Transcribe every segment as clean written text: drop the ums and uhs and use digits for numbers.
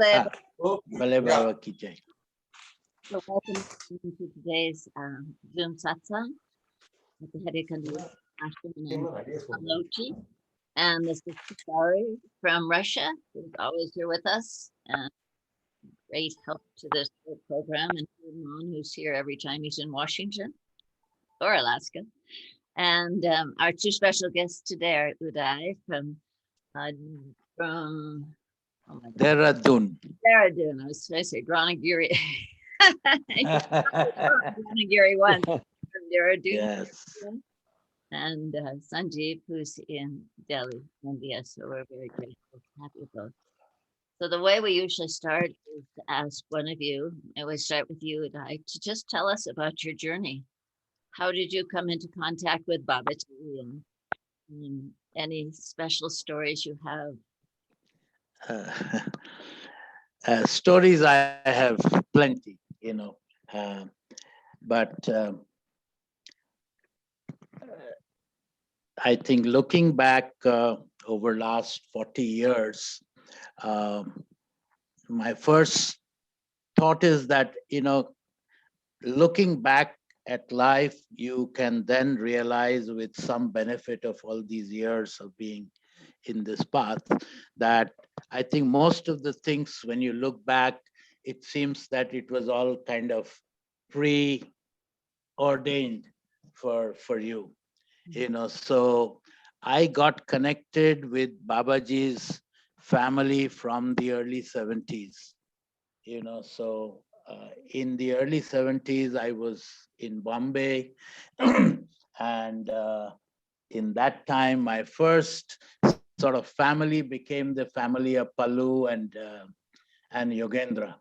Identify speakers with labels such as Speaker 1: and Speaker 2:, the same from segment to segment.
Speaker 1: Bale Baba ki jai.
Speaker 2: So welcome to today's Zoom Satsang at the Hare Ashram in Alochi. And this is Sari from Russia, who's always here with us. Great help to this whole program. And Mon, who's here every time he's in Washington or Alaska. And our two special guests today are Uday from
Speaker 1: Dehradun.
Speaker 2: Dehradun. I was supposed to say Dronagiri. Dronagiri one from Dehradun.
Speaker 1: Yes.
Speaker 2: And Sanjeev, who's in Delhi, India. So we're very grateful to have you both. So the way we usually start is to ask one of you, and we start with you, Uday, to just tell us about your journey. How did you come into contact with Babaji, and any special stories you have?
Speaker 1: Stories I have plenty, but I think looking back over last 40 years, my first thought is that, looking back at life, you can then realize with some benefit of all these years of being in this path, that I think most of the things, when you look back, it seems that it was all kind of preordained for you. So I got connected with Babaji's family from the early 70s. So in the early 70s, I was in Bombay, and in that time, my first sort of family became the family of Pallu and Yogendra.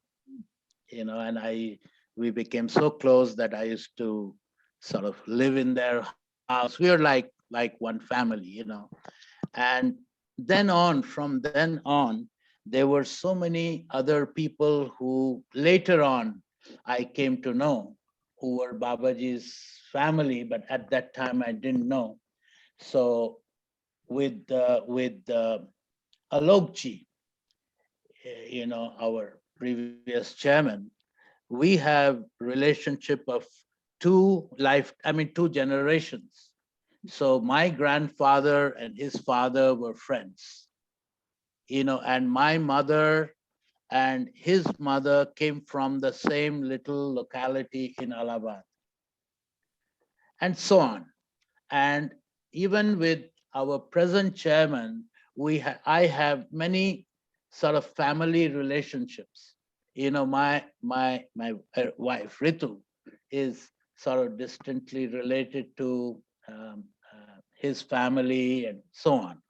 Speaker 1: And we became so close that I used to sort of live in their house. We were like one family, And from then on, there were so many other people who later on I came to know, who were Babaji's family, but at that time I didn't know. So with Alokji, our previous chairman, we have relationship of two generations. So my grandfather and his father were friends, and my mother and his mother came from the same little locality in Allahabad, and so on. And even with our present chairman, I have many sort of family relationships. My wife Ritu is sort of distantly related to his family, and so on.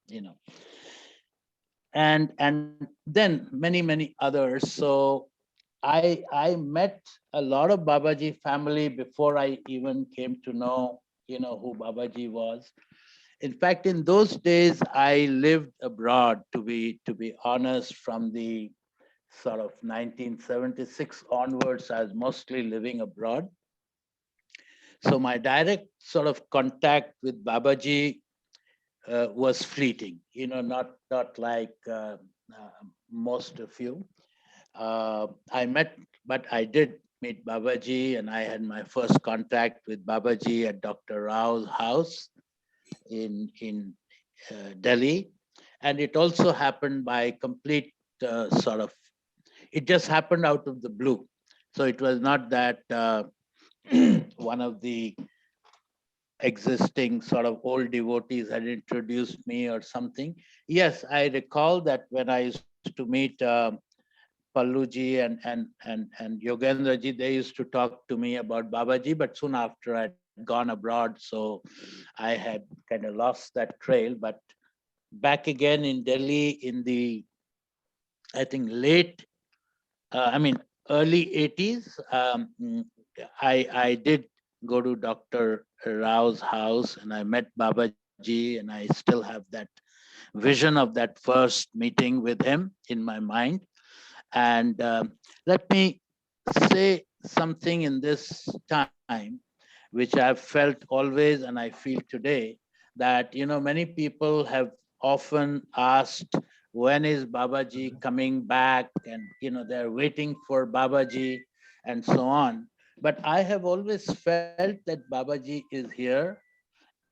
Speaker 1: And then many others. So I met a lot of Babaji family before I even came to know who Babaji was. In fact, in those days, I lived abroad, to be honest. From the sort of 1976 onwards, I was mostly living abroad. So my direct sort of contact with Babaji was fleeting, not like most of you. But I did meet Babaji, and I had my first contact with Babaji at Dr. Rao's house in Delhi. And it also happened by complete it just happened out of the blue. So it was not that one of the existing sort of old devotees had introduced me or something. Yes, I recall that when I used to meet Palluji and Yogendraji, they used to talk to me about Babaji, but soon after I'd gone abroad, so I had kind of lost that trail. But back again in Delhi in the, I think, early 80s, I did go to Dr. Rao's house, and I met Babaji, and I still have that vision of that first meeting with him in my mind. And let me say something in this time, which I've felt always and I feel today, that many people have often asked when is Babaji coming back, and they're waiting for Babaji and so on. But I have always felt that Babaji is here.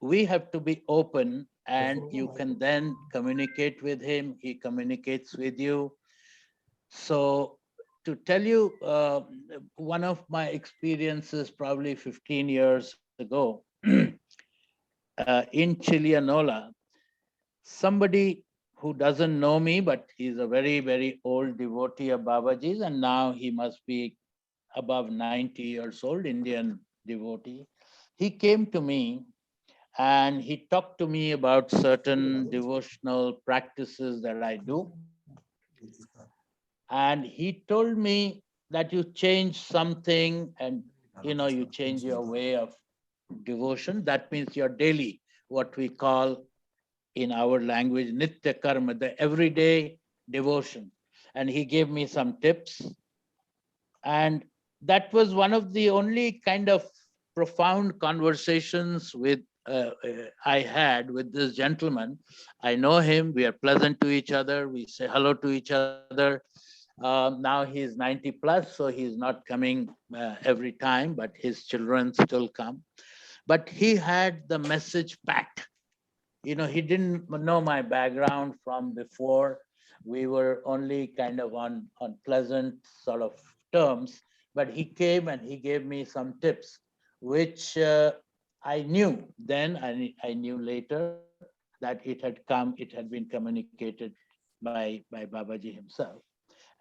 Speaker 1: We have to be open, and you can then communicate with him. He communicates with you. So, to tell you, one of my experiences probably 15 years ago in Chilianola, somebody who doesn't know me, but he's a very, very old devotee of Babaji's, and now he must be above 90 years old, Indian devotee. He came to me and he talked to me about certain devotional practices that I do. And he told me that you change something, and you change your way of devotion. That means your daily, what we call in our language, nitya karma, the everyday devotion. And he gave me some tips. And that was one of the only kind of profound conversations I had with this gentleman. I know him. We are pleasant to each other. We say hello to each other. Now he's 90 plus, so he's not coming every time, but his children still come. But he had the message packed. He didn't know my background from before. We were only kind of on pleasant sort of terms, but he came and he gave me some tips, which I knew then, and I knew later that it had been communicated by Babaji himself.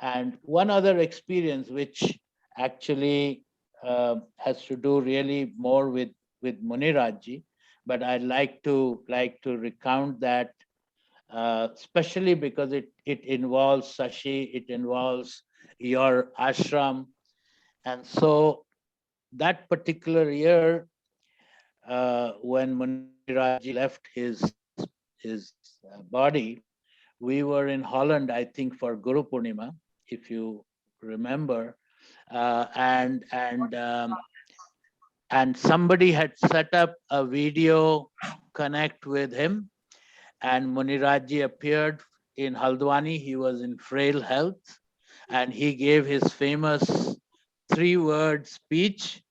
Speaker 1: And one other experience, which actually has to do really more with Muniraji, but I'd like to recount that, especially because it involves Sashi, it involves your ashram, and so that particular year, when Muniraji left his body, we were in Holland, I think, for Guru Purnima, if you remember, and somebody had set up a video connect with him, and Muniraji appeared in Haldwani. He was in frail health, and he gave his famous three-word speech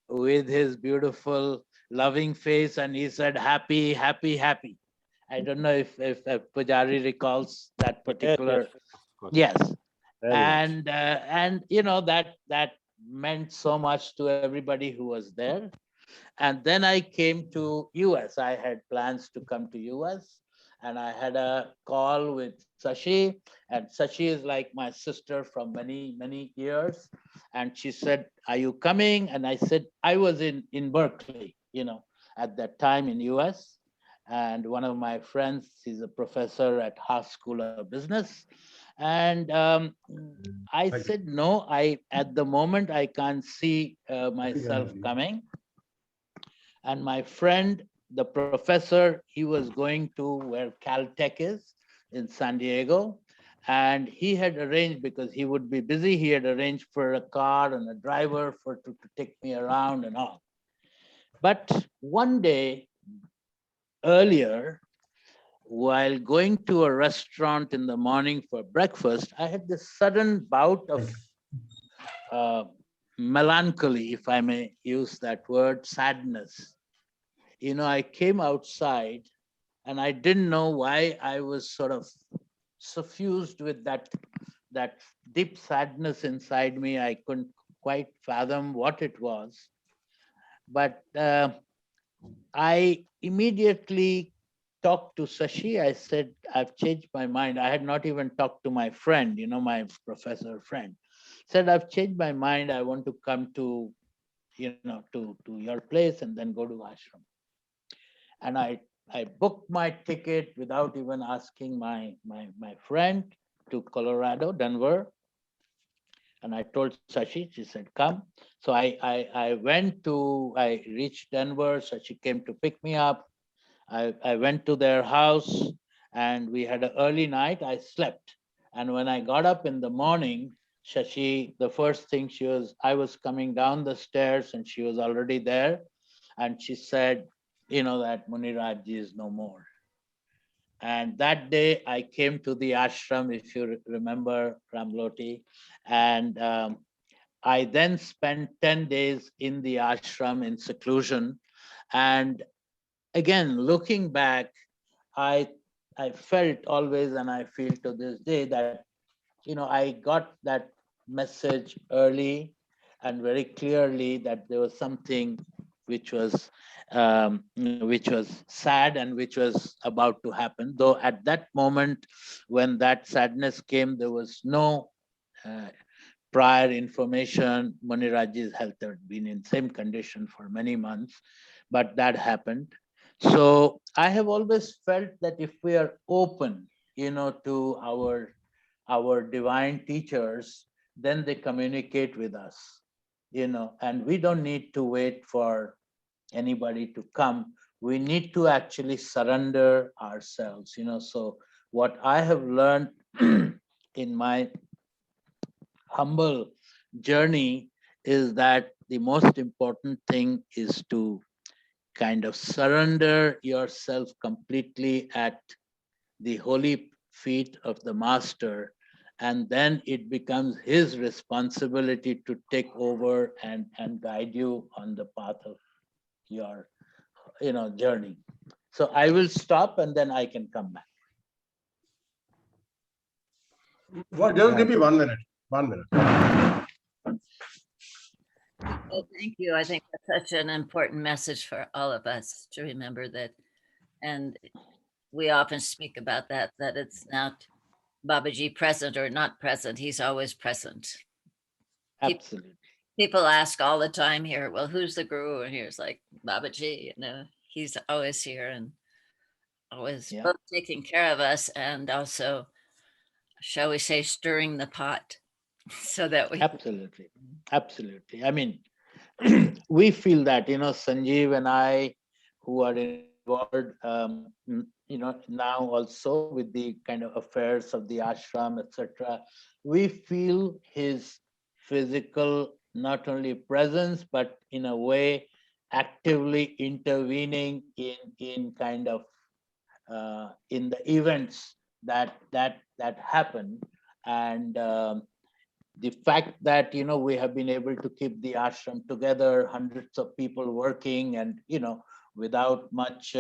Speaker 1: with his beautiful, loving face, and he said, "Happy, happy, happy." I don't know if Pujari recalls that
Speaker 3: Yes, yes,
Speaker 1: particular.
Speaker 3: of course.
Speaker 1: Yes,
Speaker 3: Very much.
Speaker 1: and that meant so much to everybody who was there. And then I came to US. I had plans to come to US, and I had a call with Sashi, and Sashi is like my sister from many, many years. And she said, "Are you coming?" And I said, I was in Berkeley, at that time in US. And one of my friends, he's a professor at Haas School of Business. And I said, no, at the moment, I can't see myself coming. And my friend, the professor, he was going to where Caltech is in San Diego. And he had arranged, because he would be busy, he had arranged for a car and a driver to take me around and all. But one day earlier, while going to a restaurant in the morning for breakfast, I had this sudden bout of uh, melancholy, if I may use that word, sadness. I came outside, and I didn't know why I was sort of suffused with that deep sadness inside me. I couldn't quite fathom what it was, but I immediately talked to Sashi. I said, "I've changed my mind." I had not even talked to my friend, my professor friend. Said, "I've changed my mind. I want to come to your place and then go to ashram." And I booked my ticket without even asking my friend to Colorado, Denver. And I told Sashi, she said, "Come." So I reached Denver. Sashi came to pick me up. I went to their house, and we had an early night. I slept. And when I got up in the morning, Shashi, the first thing I was coming down the stairs, and she was already there. And she said, that Muniraji is no more. And that day I came to the ashram, if you remember, Ramloti. And I then spent 10 days in the ashram in seclusion. And again, looking back, I I felt always, and I feel to this day, that I got that message early and very clearly that there was something which was which was sad and which was about to happen. Though at that moment, when that sadness came, there was no uh, prior information. Muniraji's health had been in same condition for many months, but that happened. So I have always felt that if we are open, to our divine teachers, then they communicate with us, and we don't need to wait for anybody to come. We need to actually surrender ourselves, So what I have learned in my humble journey is that the most important thing is to kind of surrender yourself completely at the holy feet of the master, and then it becomes his responsibility to take over and guide you on the path of your journey. So I will stop and then I can come back.
Speaker 3: Well, just give me 1 minute. 1 minute.
Speaker 2: Well, thank you. I think that's such an important message for all of us to remember that. And we often speak about that it's not Babaji present or not present. He's always present.
Speaker 1: Absolutely.
Speaker 2: People ask all the time here, well, who's the guru? And here's like Babaji, he's always here and always both taking care of us and also, shall we say, stirring the pot so that we
Speaker 1: Absolutely. I mean, we feel that, Sanjeev and I, who are involved, now also with the kind of affairs of the ashram, etc., we feel his physical, not only presence, but in a way, actively intervening in kind of in the events that happen. And the fact that we have been able to keep the ashram together, hundreds of people working, and without much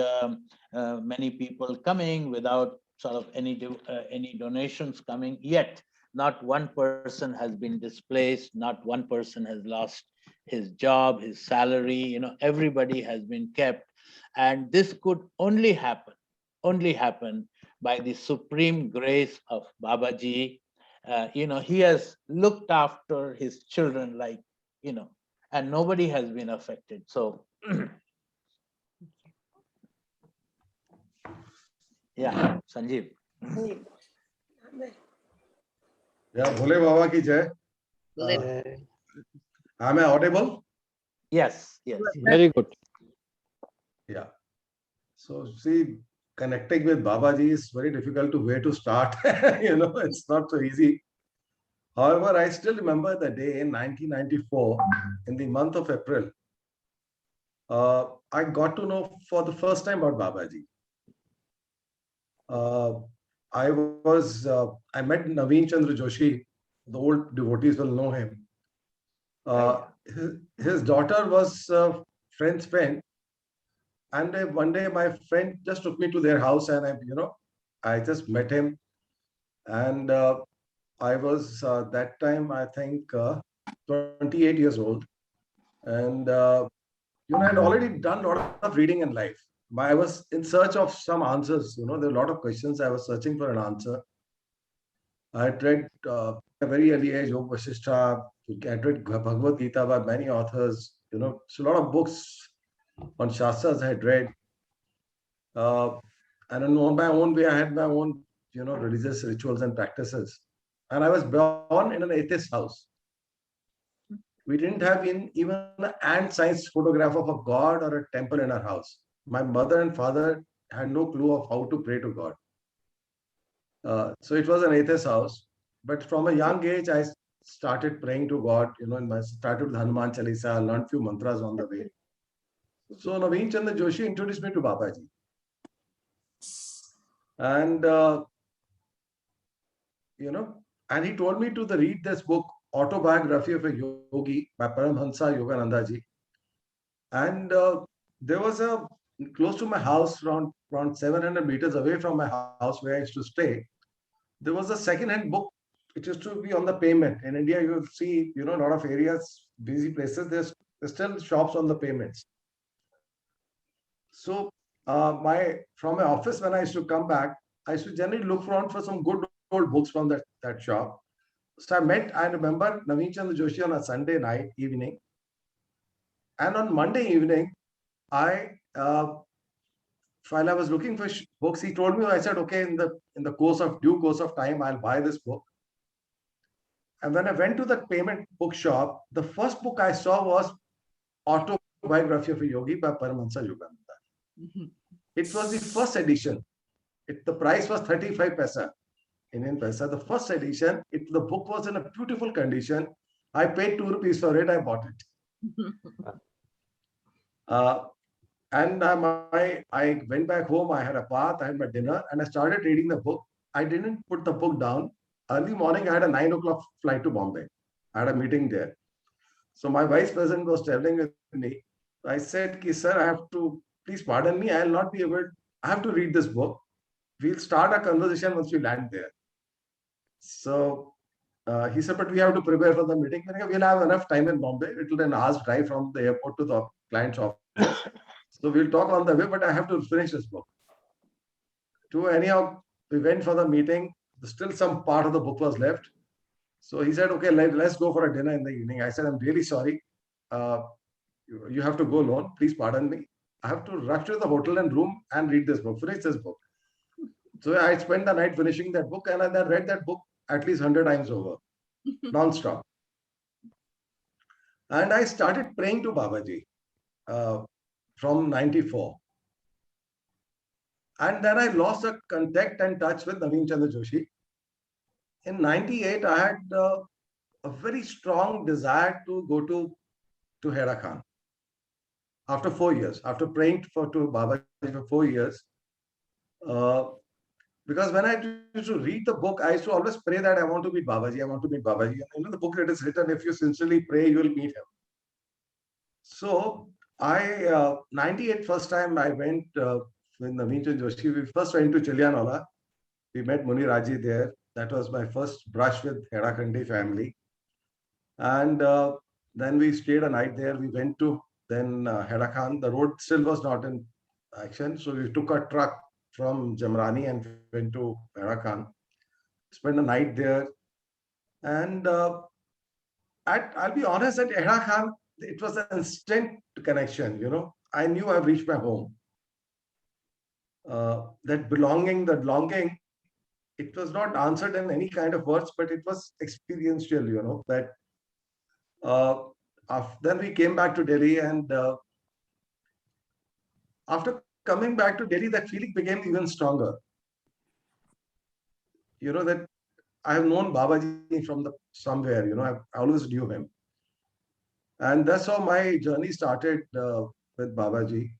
Speaker 1: many people coming, without sort of any donations coming, yet not one person has been displaced, not one person has lost his job, his salary. Everybody has been kept, and this could only happen by the supreme grace of Babaji. He has looked after his children, like, and nobody has been affected. So, yeah, Sanjeev.
Speaker 3: Yeah, Bhole Baba ki jai. Am I audible?
Speaker 1: Yes.
Speaker 4: Very good.
Speaker 3: Yeah. So, see, connecting with Babaji is very difficult to where to start. It's not so easy. However, I still remember the day in 1994, in the month of April, I got to know for the first time about Babaji. I met Naveen Chandra Joshi. The old devotees will know him. His daughter was a friend's friend. And one day my friend just took me to their house and I just met him. And I was that time, I think, 28 years old. And, I'd already done a lot of reading in life. I was in search of some answers. There are a lot of questions. I was searching for an answer. I had read at a very early age, Yoga Vasishtha. I had read Bhagavad Gita by many authors. So a lot of books on Shastras I had read. And on my own way, I had my own, religious rituals and practices. And I was born in an atheist house. We didn't have even an ant size photograph of a god or a temple in our house. My mother and father had no clue of how to pray to God. So it was an atheist house. But from a young age, I started praying to God. Started with Hanuman Chalisa, learned few mantras on the way. So Naveen Chandra Joshi introduced me to Babaji. And and he told me to read this book, Autobiography of a Yogi by Paramhansa Yoganandaji. And there was a close to my house, around 700 meters away from my house where I used to stay. There was a second-hand book. It used to be on the pavement. In India, you will see, a lot of areas, busy places. There's still shops on the pavements. So from my office, when I used to come back, I used to generally look around for some good old books from that shop. So I remember Naveen Chandra Joshi on a Sunday night evening. And on Monday evening, I while I was looking for books, he told me, I said, okay, in the due course of time, I'll buy this book. And when I went to that payment bookshop, the first book I saw was Autobiography of a Yogi by Paramahansa Yogananda. It was the first edition. The price was 35 paisa, Indian paisa. The first edition, the book was in a beautiful condition. I paid 2 rupees for it. I bought it. Uh, and I went back home. I had a bath. I had my dinner, and I started reading the book. I didn't put the book down. Early morning, I had a 9 o'clock flight to Bombay. I had a meeting there. So my vice president was traveling with me. I said, sir, I have to, please pardon me. I'll not be able, I have to read this book. We'll start a conversation once we land there. So he said, but we have to prepare for the meeting. We'll have enough time in Bombay. It'll be an hour's drive from the airport to the client's office. So we'll talk on the way, but I have to finish this book. Anyhow, we went for the meeting. Still some part of the book was left. So he said, okay, let's go for a dinner in the evening. I said, I'm really sorry. Uh, you have to go alone. Please pardon me. I have to rush to the hotel and room and read this book, finish this book. So I spent the night finishing that book, and I read that book at least 100 times over, non-stop. And I started praying to Babaji uh, from 94. And then I lost a contact and touch with Naveen Chandra Joshi. In 98, I had a very strong desire to go to Hera Khan. After 4 years, after praying to Babaji for 4 years, uh, because when I used to read the book, I used to always pray that I want to meet Babaji, I want to meet Babaji. And the book that is written, if you sincerely pray, you will meet him. So I, 98 first time I went with Naveen Chandra Joshi, we first went to Chilianola. We met Muniraji there. That was my first brush with Herakhandi family. And then we stayed a night there. We went to then Hera Khan. The road still was not in action. So we took a truck from Jamrani and went to Hera Khan. Spent a night there. And I'll be honest, at Hera Khan, it was an instant connection. I knew I've reached my home. That belonging, that longing, it was not answered in any kind of words, but it was experiential, that then we came back to Delhi, and after coming back to Delhi, that feeling became even stronger. That I have known Babaji from somewhere. I always knew him, and that's how my journey started with Babaji.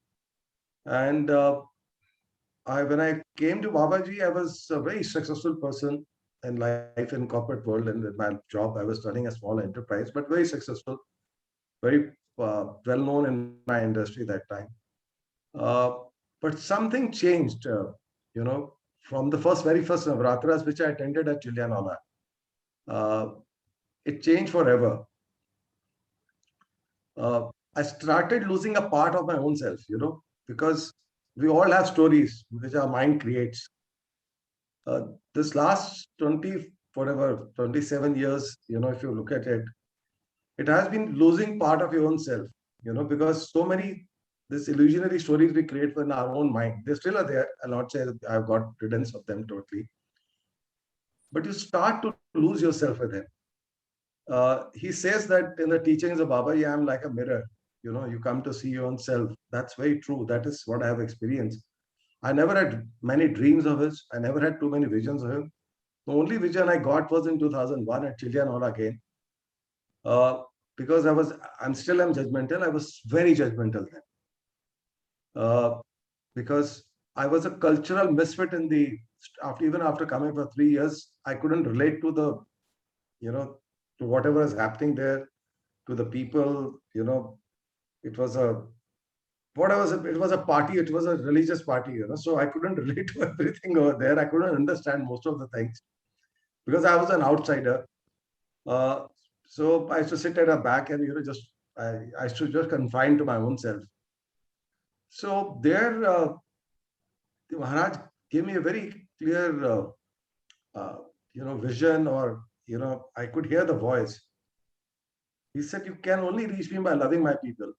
Speaker 3: And when I came to Babaji, I was a very successful person in life in corporate world, and in my job, I was running a small enterprise, but very successful, very well known in my industry that time. Uh, but something changed, from the very first Navratras, which I attended at Chilianola. Uh, it changed forever. I started losing a part of my own self, because we all have stories which our mind creates. This last 27 years, if you look at it, it has been losing part of your own self, because so many these illusionary stories we create in our own mind, they still are there. I'll not say that I've got riddance of them totally, but you start to lose yourself with him. He says that in the teachings of Baba, I am like a mirror. You come to see your own self. That's very true. That is what I have experienced. I never had many dreams of his. I never had too many visions of him. The only vision I got was in 2001 at Chilianola again. Because I'm judgmental. I was very judgmental then. Because I was a cultural misfit in the even after coming for 3 years, I couldn't relate to the, you know, to whatever is happening there, to the people. It was a it was a party, it was a religious party, so I couldn't relate to everything over there. I couldn't understand most of the things because I was an outsider. Uh, so I used to sit at a back and just I used to just confine to my own self. So there, the Maharaj gave me a very clear, uh, vision, or I could hear the voice. He said, "You can only reach me by loving my people."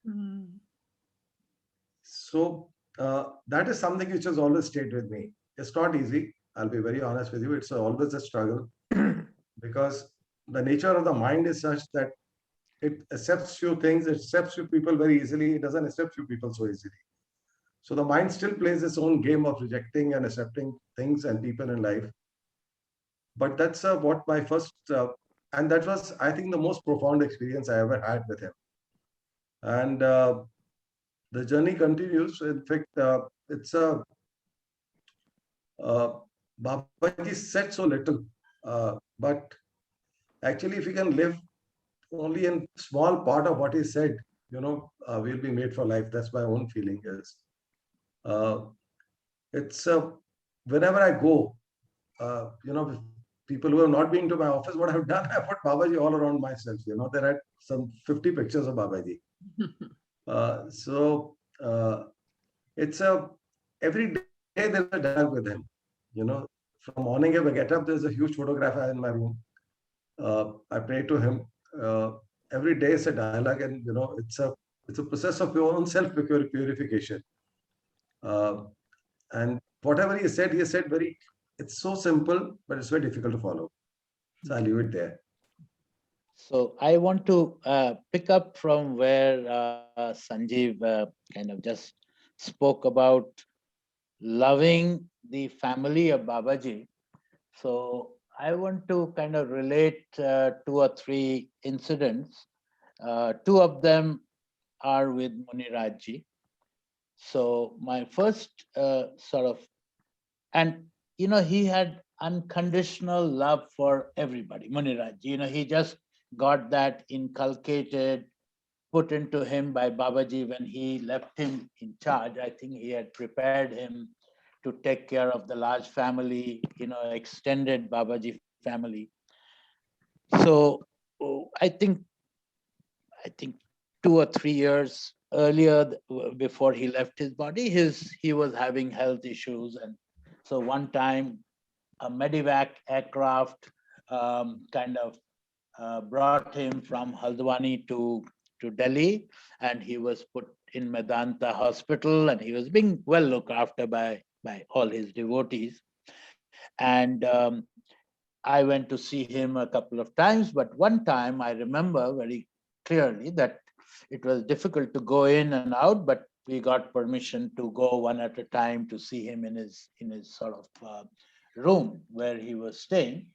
Speaker 4: Mm.
Speaker 3: So that is something which has always stayed with me. It's not easy. I'll be very honest with you. It's always a struggle because the nature of the mind is such that it accepts few things, it accepts few people very easily. It doesn't accept few people so easily. So the mind still plays its own game of rejecting and accepting things and people in life. But that's what my first, and that was, I think, the most profound experience I ever had with him. And the journey continues. In fact, it's a uh, Babaji said so little, but actually, if we can live only in small part of what he said, we'll be made for life. That's my own feeling is. Uh, it's whenever I go, people who have not been to my office, what I've done, I put Babaji all around myself. There are some 50 pictures of Babaji. So it's every day there's a dialogue with him. You know, from morning if I get up, there's a huge photograph in my room. I pray to him. Uh, every day is a dialogue, and it's a process of your own self purification. Uh, and whatever he said very. It's so simple, but it's very difficult to follow. So I'll leave it there.
Speaker 1: So I want to pick up from where Sanjeev kind of just spoke about loving the family of Babaji. So I want to kind of relate two or three incidents. Two of them are with Muniraji. So my first sort of, and he had unconditional love for everybody. Muniraji, he just got that inculcated, put into him by Babaji when he left him in charge. I think he had prepared him to take care of the large family, extended Babaji family. So I think 2 or 3 years earlier, before he left his body, he was having health issues, and so one time a medevac aircraft kind of brought him from Haldwani to Delhi, and he was put in Medanta hospital, and he was being well looked after by all his devotees. And I went to see him a couple of times, but one time I remember very clearly that it was difficult to go in and out, but we got permission to go one at a time to see him in his sort of room where he was staying.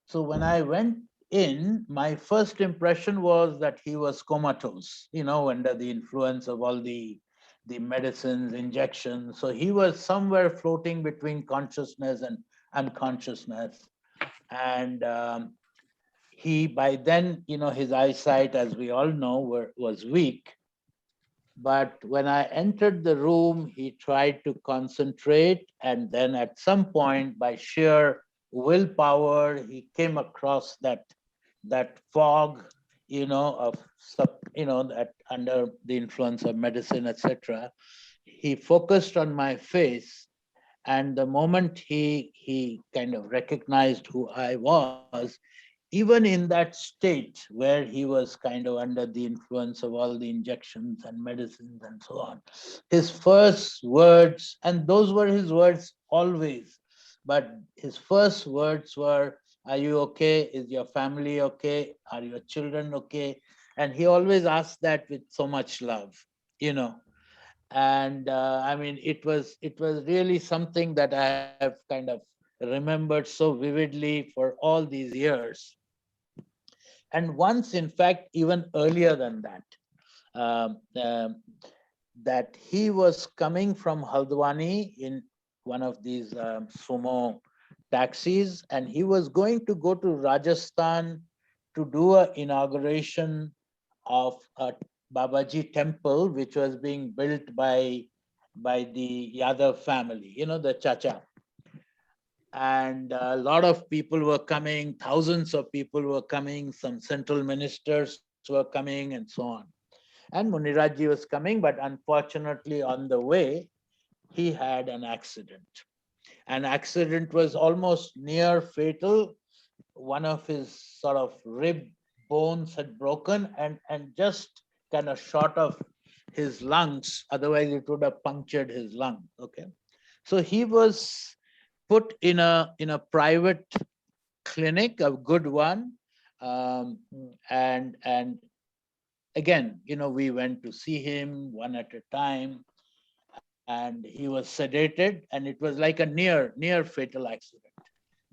Speaker 1: So when I went in, my first impression was that he was comatose, under the influence of all the medicines, injections. So he was somewhere floating between consciousness and unconsciousness. And he, by then, his eyesight, as we all know, was weak. But when I entered the room, he tried to concentrate. And then at some point, by sheer willpower, he came across that fog, of that under the influence of medicine, etc. He focused on my face. And the moment he kind of recognized who I was, even in that state where he was kind of under the influence of all the injections and medicines and so on, his first words, and those were his words always, but his first words were, "Are you okay? Is your family okay? Are your children okay?" And he always asked that with so much love, you know. And I mean, it was really something that I have kind of remembered so vividly for all these years. And once, in fact, even earlier than that, um, um, that he was coming from Haldwani in one of these sumo taxis, and he was going to go to Rajasthan to do an inauguration of a Babaji temple, which was being built by the Yadav family, the Chacha. And a lot of people were coming, thousands of people were coming, some central ministers were coming, and so on. And Muniraji was coming, but unfortunately, on the way, he had an accident. An accident was almost near fatal. One of his sort of rib bones had broken and just kind of short of his lungs. Otherwise, it would have punctured his lung. Okay. So he was put in a private clinic, a good one. And again, we went to see him one at a time, and he was sedated, and it was like a near fatal accident.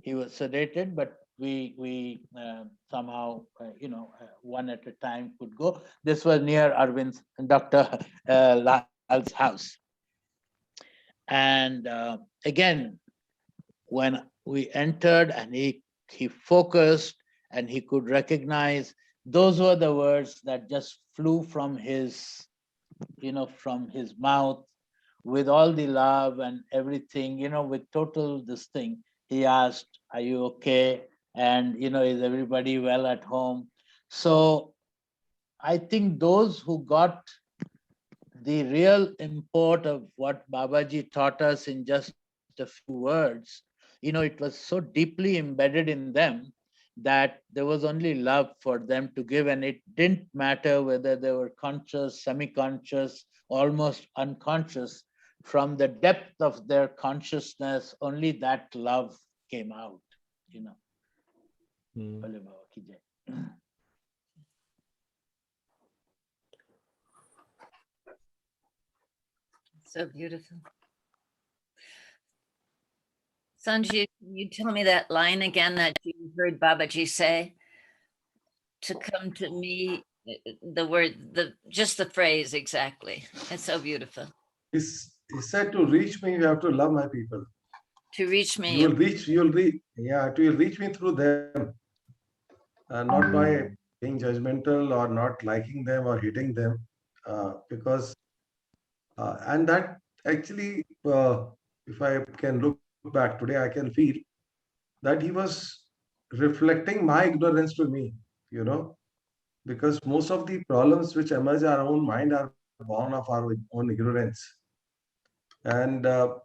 Speaker 1: He was sedated, but we somehow one at a time could go. This was near Arvind's, Dr. Lal's house. And again, when we entered and he focused and he could recognize, those were the words that just flew from his mouth, with all the love and everything, with total this thing. He asked, "Are you okay? And, is everybody well at home?" So I think those who got the real import of what Babaji taught us in just a few words, it was so deeply embedded in them that there was only love for them to give. And it didn't matter whether they were conscious, semi-conscious, almost unconscious. From the depth of their consciousness, only that love came out, Bole Baba ki jai.
Speaker 2: So beautiful. Sanjeev, can you tell me that line again that you heard Babaji say? To come to me, the word, just the phrase exactly. It's so beautiful.
Speaker 3: He said, to reach me, you have to love my people.
Speaker 2: To reach me.
Speaker 3: You'll reach, yeah, you'll reach me through them. Not by being judgmental or not liking them or hating them. Because, and that actually, if I can look back today, I can feel that he was reflecting my ignorance to me, because most of the problems which emerge in our own mind are born of our own ignorance. And the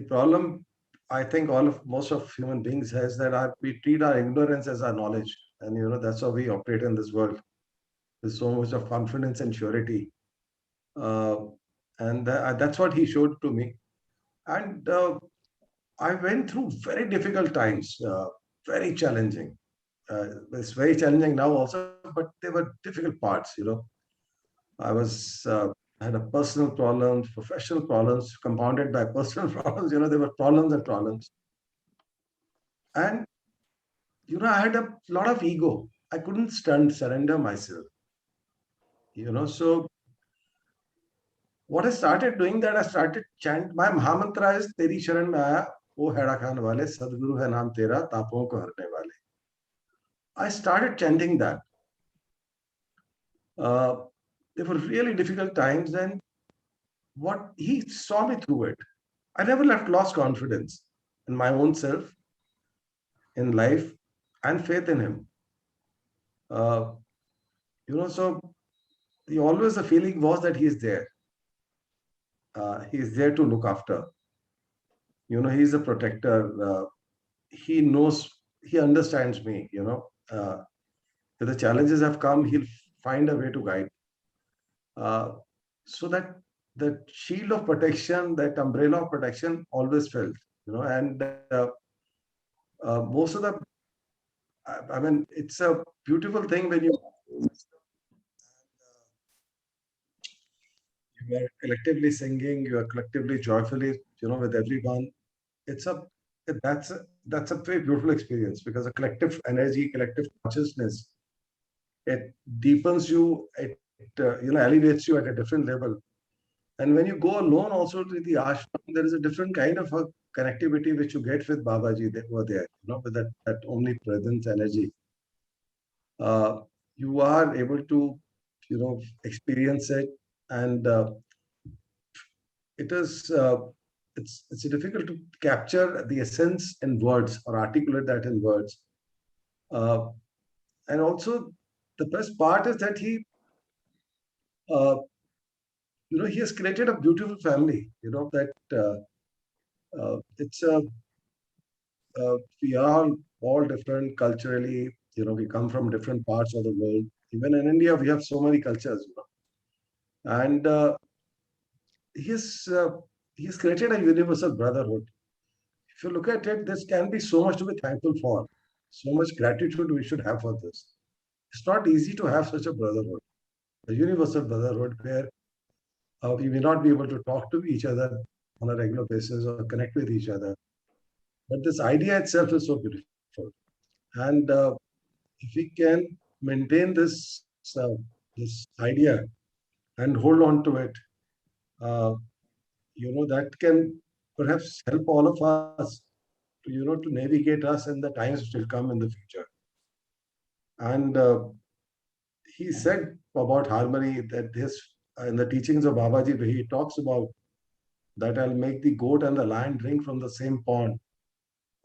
Speaker 3: problem, I think most of human beings has that we treat our ignorance as our knowledge. And, that's how we operate in this world. There's so much of confidence and surety. Uh, and that's what he showed to me. And I went through very difficult times, very challenging. It's very challenging now also, but they were difficult parts. I had a personal problems, professional problems, compounded by personal problems. There were problems and problems. And, I had a lot of ego. I couldn't surrender myself. So what I started doing, that I started chant. My Mahamantra is Teri Sharan mein aaya, O Heda Khan wale, Sadguru hai naam tera, tapon ko harne wale. I started chanting that. They were really difficult times, and what he saw me through it. I never lost confidence in my own self, in life, and faith in him. Uh, so always the feeling was that he is there. He is there to look after. He is a protector. He knows, he understands me. If the challenges have come, he'll find a way to guide. So that the shield of protection, that umbrella of protection always felt, and most of the, I mean, it's a beautiful thing when you are collectively singing, you are collectively joyfully, with everyone. It's a that's a very beautiful experience, because a collective energy, collective consciousness, it deepens you, it elevates you at a different level. And when you go alone also to the ashram, there is a different kind of a connectivity which you get with Babaji over there, with that omnipresence energy. Uh, you are able to, experience it, and it is it's difficult to capture the essence in words or articulate that in words. Uh, and also, the best part is that uh, he has created a beautiful family. That it's a we are all different culturally. We come from different parts of the world. Even in India, we have so many cultures. And he's uh, he's created a universal brotherhood. If you look at it, this can be so much to be thankful for. So much gratitude we should have for this. It's not easy to have such a brotherhood, a universal brotherhood where we may not be able to talk to each other on a regular basis or connect with each other. But this idea itself is so beautiful. And if we can maintain this idea and hold on to it, uh, that can perhaps help all of us to navigate us in the times which will come in the future. And he said about harmony that his in the teachings of Babaji, where he talks about that I'll make the goat and the lion drink from the same pond.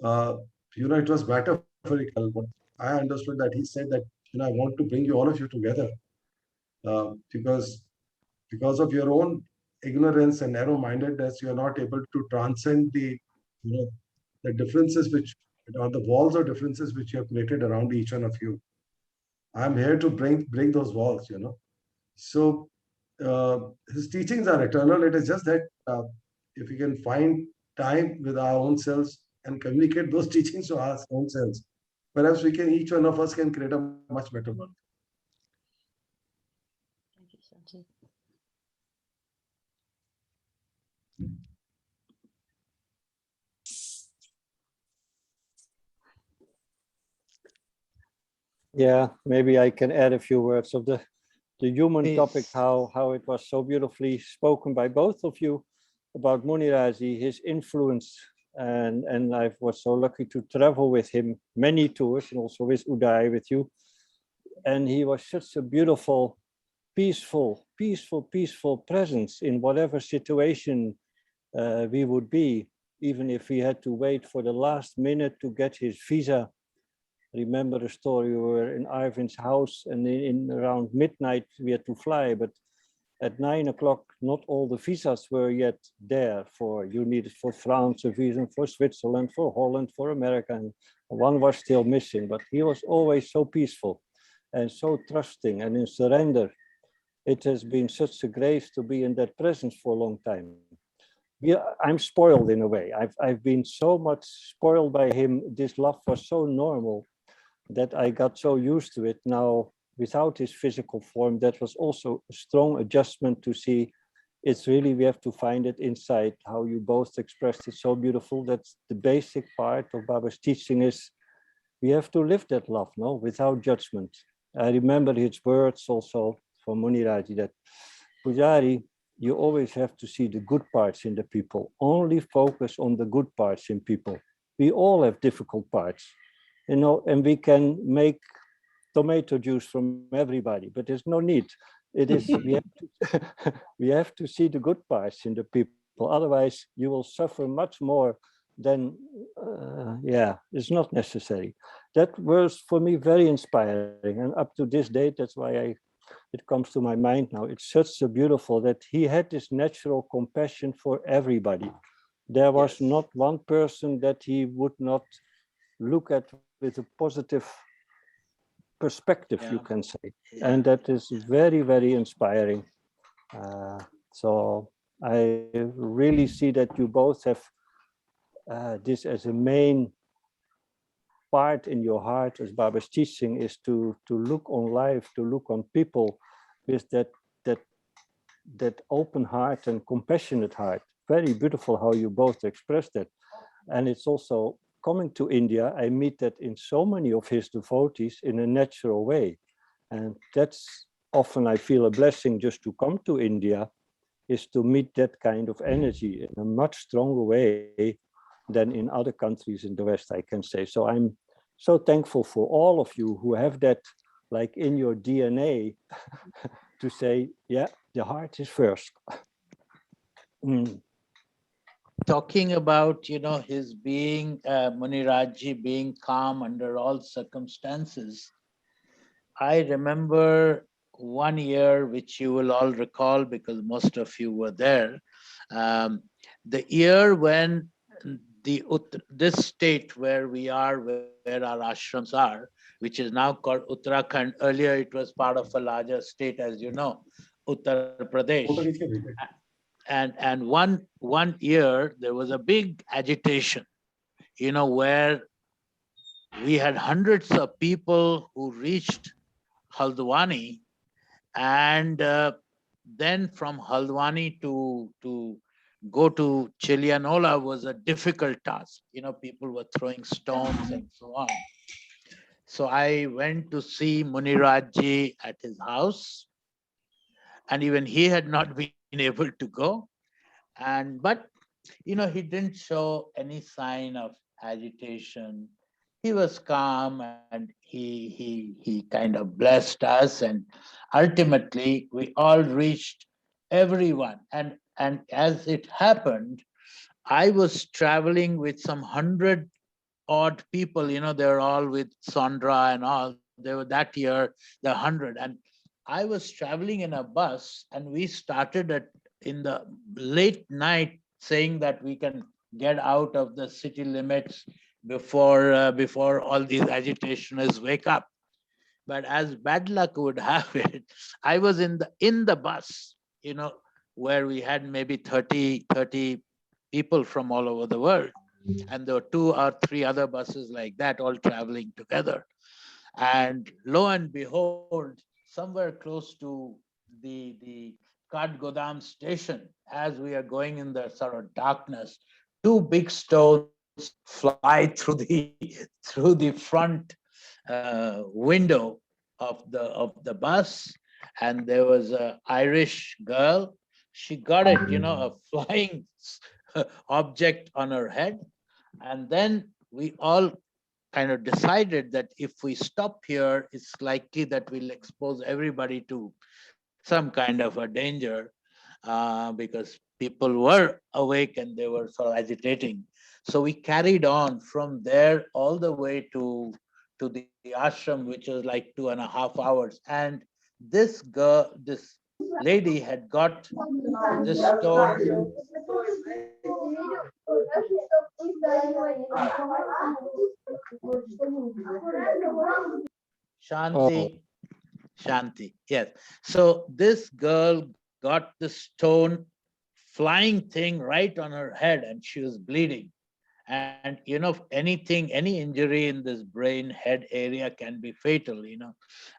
Speaker 3: Uh, it was metaphorical, but I understood that he said that I want to bring you all of you together because of your own ignorance and narrow-mindedness, you are not able to transcend you know the differences which or the walls of differences which you have created around each one of you. I'm here to bring those walls. So his teachings are eternal. It is just that if we can find time with our own selves and communicate those teachings to our own selves, perhaps each one of us can create a much better world.
Speaker 2: Thank you, Sanjeev.
Speaker 5: Yeah, maybe I can add a few words of the human
Speaker 1: Please.
Speaker 5: topic, how it was so beautifully spoken by both of you about Muniraji, his influence. And I was so lucky to travel with him many tours, and also with Uday, with you. And he was such a beautiful, peaceful presence in whatever situation we would be, even if we had to wait for the last minute to get his visa. Remember the story, we were in Ivan's house, and in around midnight we had to fly, but at 9 o'clock not all the visas were yet there. You needed for France a visa, for Switzerland, for Holland, for America, and one was still missing. But he was always so peaceful and so trusting and in surrender. It has been such a grace to be in that presence for a long time. I'm spoiled in a way. I've been so much spoiled by him. This love was so normal that I got so used to it. Now, without his physical form, that was also a strong adjustment to see. It's really, we have to find it inside, how you both expressed it so beautiful. That's the basic part of Baba's teaching, is we have to live that love, no, without judgment. I remember his words also from Muniraji, that Pujari, you always have to see the good parts in the people. Only focus on the good parts in people. We all have difficult parts, and we can make tomato juice from everybody, but there's no need. It is we have to see the good parts in the people. Otherwise, you will suffer much more than. It's not necessary. That was for me very inspiring, and up to this date, that's why it comes to my mind now. It's such a beautiful that he had this natural compassion for everybody. There was not one person that he would not look at with a positive perspective, you can say. And that is very, very inspiring. So I really see that you both have this as a main part in your heart, as Baba's teaching, is to look on life, to look on people with that open heart and compassionate heart. Very beautiful how you both express that. And it's also coming to India, I meet that in so many of his devotees in a natural way. And that's often I feel a blessing just to come to India is to meet that kind of energy in a much stronger way than in other countries in the West, I can say. So I'm so thankful for all of you who have that like in your DNA to say, yeah, the heart is first.
Speaker 1: Talking about, his being, Muniraji being calm under all circumstances, I remember one year, which you will all recall because most of you were there, the year when this state where we are, where our ashrams are, which is now called Uttarakhand. Earlier, it was part of a larger state, as you know, Uttar Pradesh. And one year there was a big agitation, where we had hundreds of people who reached Haldwani, and then from Haldwani to go to Chilianola was a difficult task. People were throwing stones and so on. So I went to see Muniraji at his house, and even he had not been able to go. But he didn't show any sign of agitation. He was calm, and he kind of blessed us, and ultimately we all reached everyone. And as it happened, I was traveling with some 100 odd people. They're all with Sondra and all. They were that year, the 100. And I was traveling in a bus, and we started in the late night saying that we can get out of the city limits before all these agitationists wake up. But as bad luck would have it, I was in the bus, where we had maybe 30 people from all over the world. And there were 2 or 3 other buses like that, all traveling together. And lo and behold, somewhere close to the Godam station, as we are going in the sort of darkness, 2 big stones fly through the front window of the bus, and there was a Irish girl. She got it, a flying object on her head. And then we all kind of decided that if we stop here, it's likely that we'll expose everybody to some kind of a danger, because people were awake and they were sort of agitating. So we carried on from there all the way to the ashram, which was like 2.5 hours. And this lady had got this stone. Shanti, Shanti, yes. So this girl got the stone flying thing right on her head, and she was bleeding. And any injury in this brain head area can be fatal.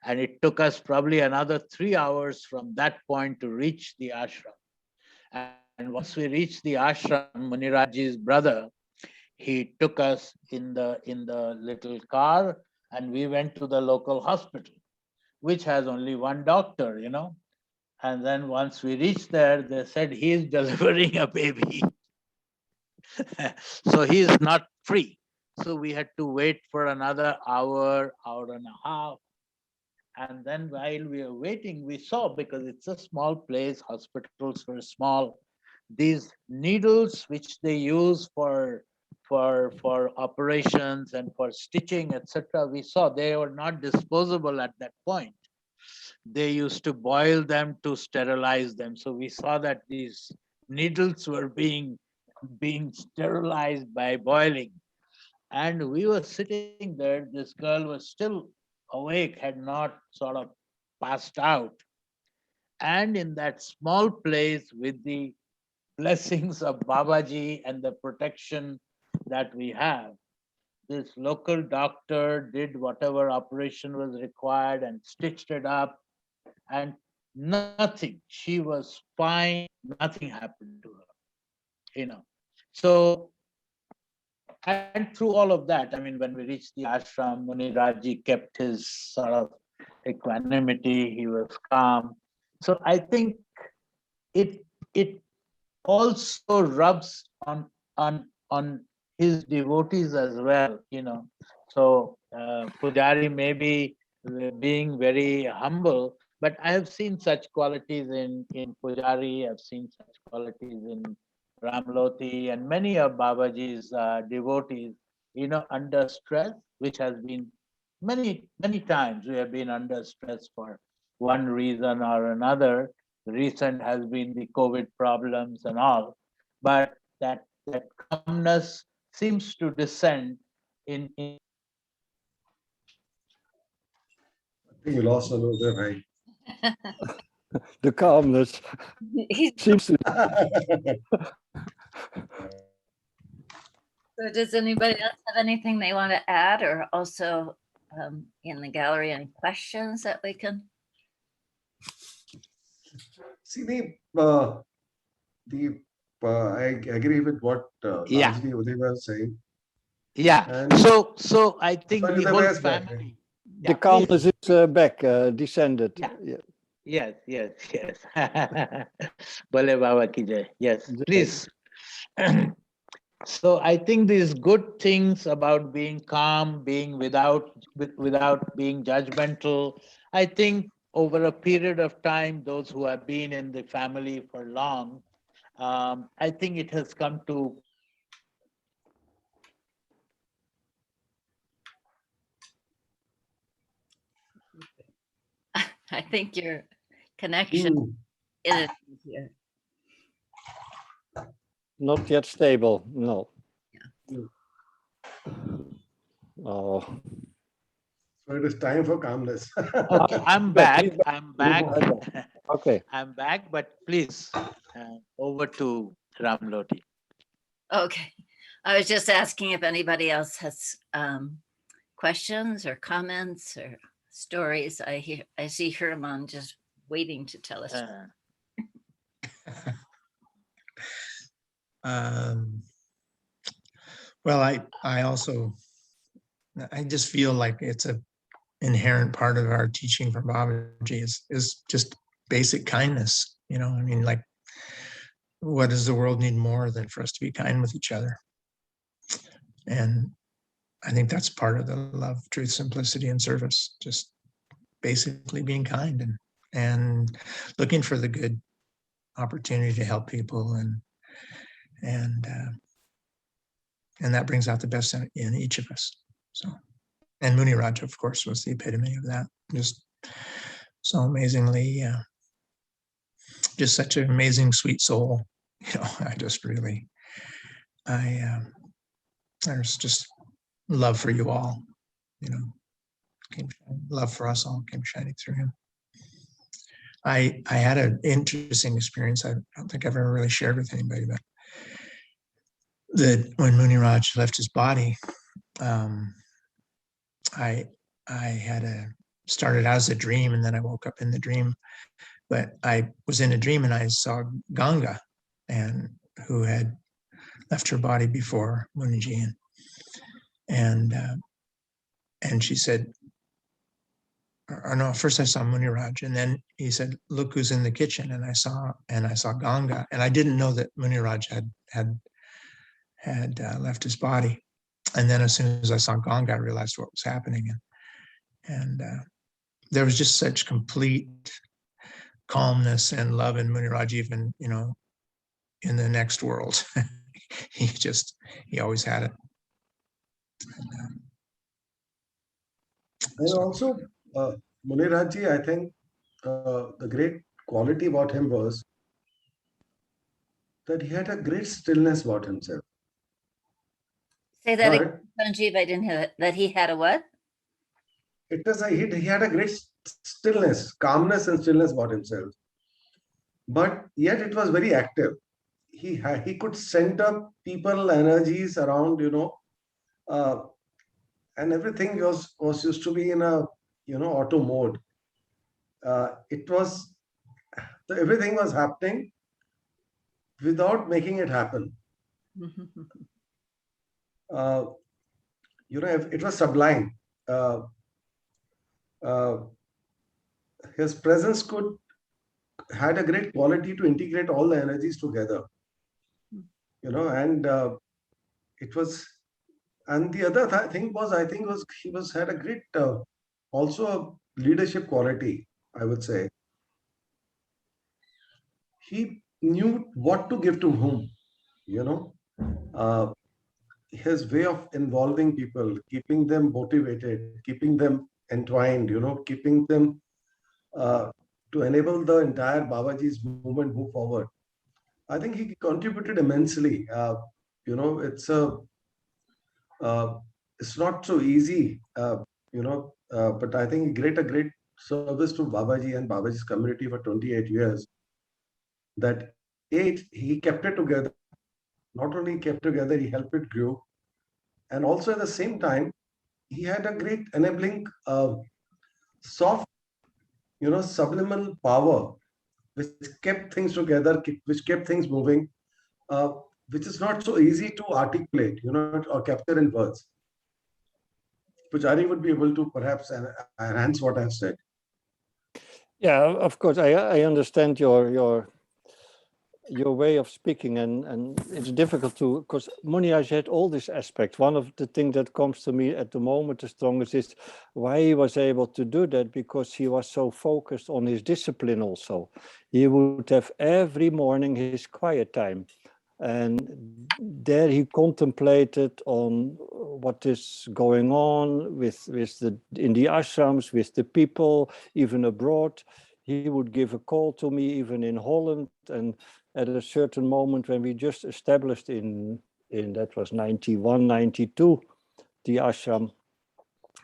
Speaker 1: And it took us probably another 3 hours from that point to reach the ashram. And once we reached the ashram, Muniraji's brother, he took us in the little car, and we went to the local hospital, which has only one doctor. And then once we reached there, they said he's delivering a baby. So he's not free. So we had to wait for another hour and a half. And then while we were waiting, we saw, because it's a small place, hospitals were small, these needles which they use for operations and for stitching, etc. We saw they were not disposable at that point. They used to boil them to sterilize them. So we saw that these needles were being sterilized by boiling. And we were sitting there. This girl was still awake, had not sort of passed out. And in that small place, with the blessings of Babaji and the protection that we have, this local doctor did whatever operation was required and stitched it up, and nothing. She was fine. Nothing happened to her. So, and through all of that, when we reached the ashram, Muniraji kept his sort of equanimity. He was calm. So I think it it also rubs on his devotees as well, So Pujari may be being very humble, but I have seen such qualities in Pujari. I've seen such qualities in Ramloti and many of Babaji's devotees. Under stress, which has been many times we have been under stress for one reason or another. Recent has been the COVID problems and all, but that calmness seems to descend in
Speaker 3: I think we lost another, right?
Speaker 5: The calmness
Speaker 2: He's-
Speaker 5: seems to.
Speaker 2: So does anybody else have anything they want to add, or also in the gallery, any questions that we can?
Speaker 3: See, I agree with what
Speaker 1: Yeah.
Speaker 3: largely Uday was saying.
Speaker 1: yeah.
Speaker 3: And
Speaker 1: So I think
Speaker 3: sorry,
Speaker 1: the
Speaker 3: Uday
Speaker 1: whole
Speaker 3: was back.
Speaker 1: family.
Speaker 5: The
Speaker 1: Yeah,
Speaker 5: calmness
Speaker 1: please.
Speaker 5: is back, descended.
Speaker 1: Yeah. Yes. Bole Baba ki jai. Yes, please. So I think these good things about being calm, being without being judgmental. I think over a period of time, those who have been in the family for long, I think it has come to
Speaker 2: I think your connection is here.
Speaker 5: Not yet stable, no.
Speaker 3: Mm.
Speaker 5: Oh,
Speaker 3: So it is time for calmness.
Speaker 1: okay. I'm
Speaker 5: back,
Speaker 1: back. I'm back.
Speaker 5: okay.
Speaker 1: I'm back. But please, over to Ramloti.
Speaker 2: Okay. I was just asking if anybody else has questions or comments or stories. I see Herman just waiting to tell us.
Speaker 6: Well, I also, I just feel like it's a inherent part of our teaching from Babaji is just basic kindness. I mean, like, what does the world need more than for us to be kind with each other? And I think that's part of the love, truth, simplicity, and service. Just basically being kind and looking for the good opportunity to help people, and that brings out the best in each of us. So, and Muniraji, of course, was the epitome of that. Just so amazingly, just such an amazing, sweet soul. I just really, there's just love for you all. Love for us all came shining through him. I had an interesting experience. I don't think I've ever really shared with anybody, but that when Muniraj left his body, I had started out as a dream, and then I woke up in the dream. But I was in a dream and I saw Ganga, and who had left her body before Muniji, and she said, or no, first I saw Muniraj, and then he said, "Look who's in the kitchen." And I saw Ganga, and I didn't know that Muniraj had left his body. And then as soon as I saw Ganga, I realized what was happening, and there was just such complete calmness and love in Muniraj, even in the next world. he always had it.
Speaker 3: And also, Muniraji, I think the great quality about him was that he had a great stillness about himself.
Speaker 2: Say that
Speaker 3: But
Speaker 2: again, Sanjeev. I didn't hear that. He had a what?
Speaker 3: it was he had a great stillness, calmness, and stillness about himself. But yet it was very active. He could center people, energies around, and everything was used to be in a auto mode. It was everything was happening without making it happen. It was sublime. His presence could had a great quality to integrate all the energies together, and it was. And the other thing was, I think, was he was had a great also a leadership quality. I would say he knew what to give to whom. You know, uh, his way of involving people, keeping them motivated, keeping them entwined. Keeping them uh, to enable the entire Babaji's movement move forward. I think he contributed immensely. Uh, it's not so easy, but I think a great service to Babaji and Babaji's community for 28 years. That age, he kept it together. Not only kept together, he helped it grow. And also at the same time, he had a great enabling, soft, subliminal power, which kept things together, which kept things moving, uh, which is not so easy to articulate, or capture in words. Pujari would be able to perhaps enhance what I've said.
Speaker 5: Yeah, of course, I understand your way of speaking, and it's difficult to, because Muniraji had all these aspects. One of the things that comes to me at the moment the strongest is why he was able to do that, because he was so focused on his discipline also. He would have every morning his quiet time, and there he contemplated on what is going on with the in the ashrams, with the people, even abroad. He would give a call to me even in Holland, and at a certain moment when we just established in that was 91, 92, the ashram,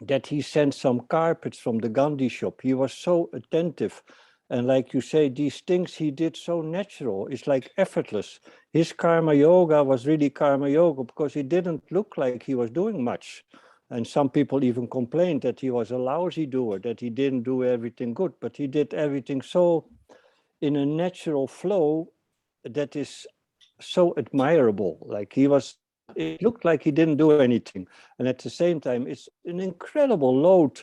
Speaker 5: that he sent some carpets from the Gandhi shop. He was so attentive. And like you say, these things he did so natural. It's like effortless. His karma yoga was really karma yoga because he didn't look like he was doing much. And some people even complained that he was a lousy doer, that he didn't do everything good, but he did everything so in a natural flow that is so admirable. Like it looked like he didn't do anything. And at the same time, it's an incredible load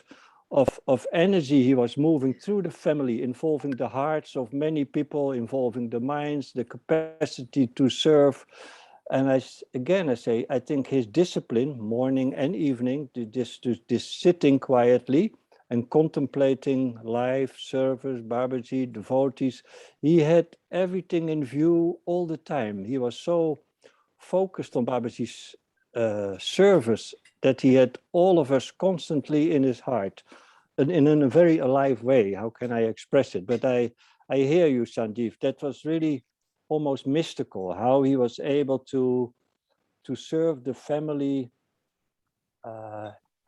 Speaker 5: of energy he was moving through the family, involving the hearts of many people, involving the minds, the capacity to serve. And I say, I think his discipline, morning and evening, this sitting quietly and contemplating life, service, Babaji, devotees, he had everything in view all the time. He was so focused on Babaji's service that he had all of us constantly in his heart, and in a very alive way. How can I express it? But I hear you, Sanjeev. That was really almost mystical, how he was able to serve the family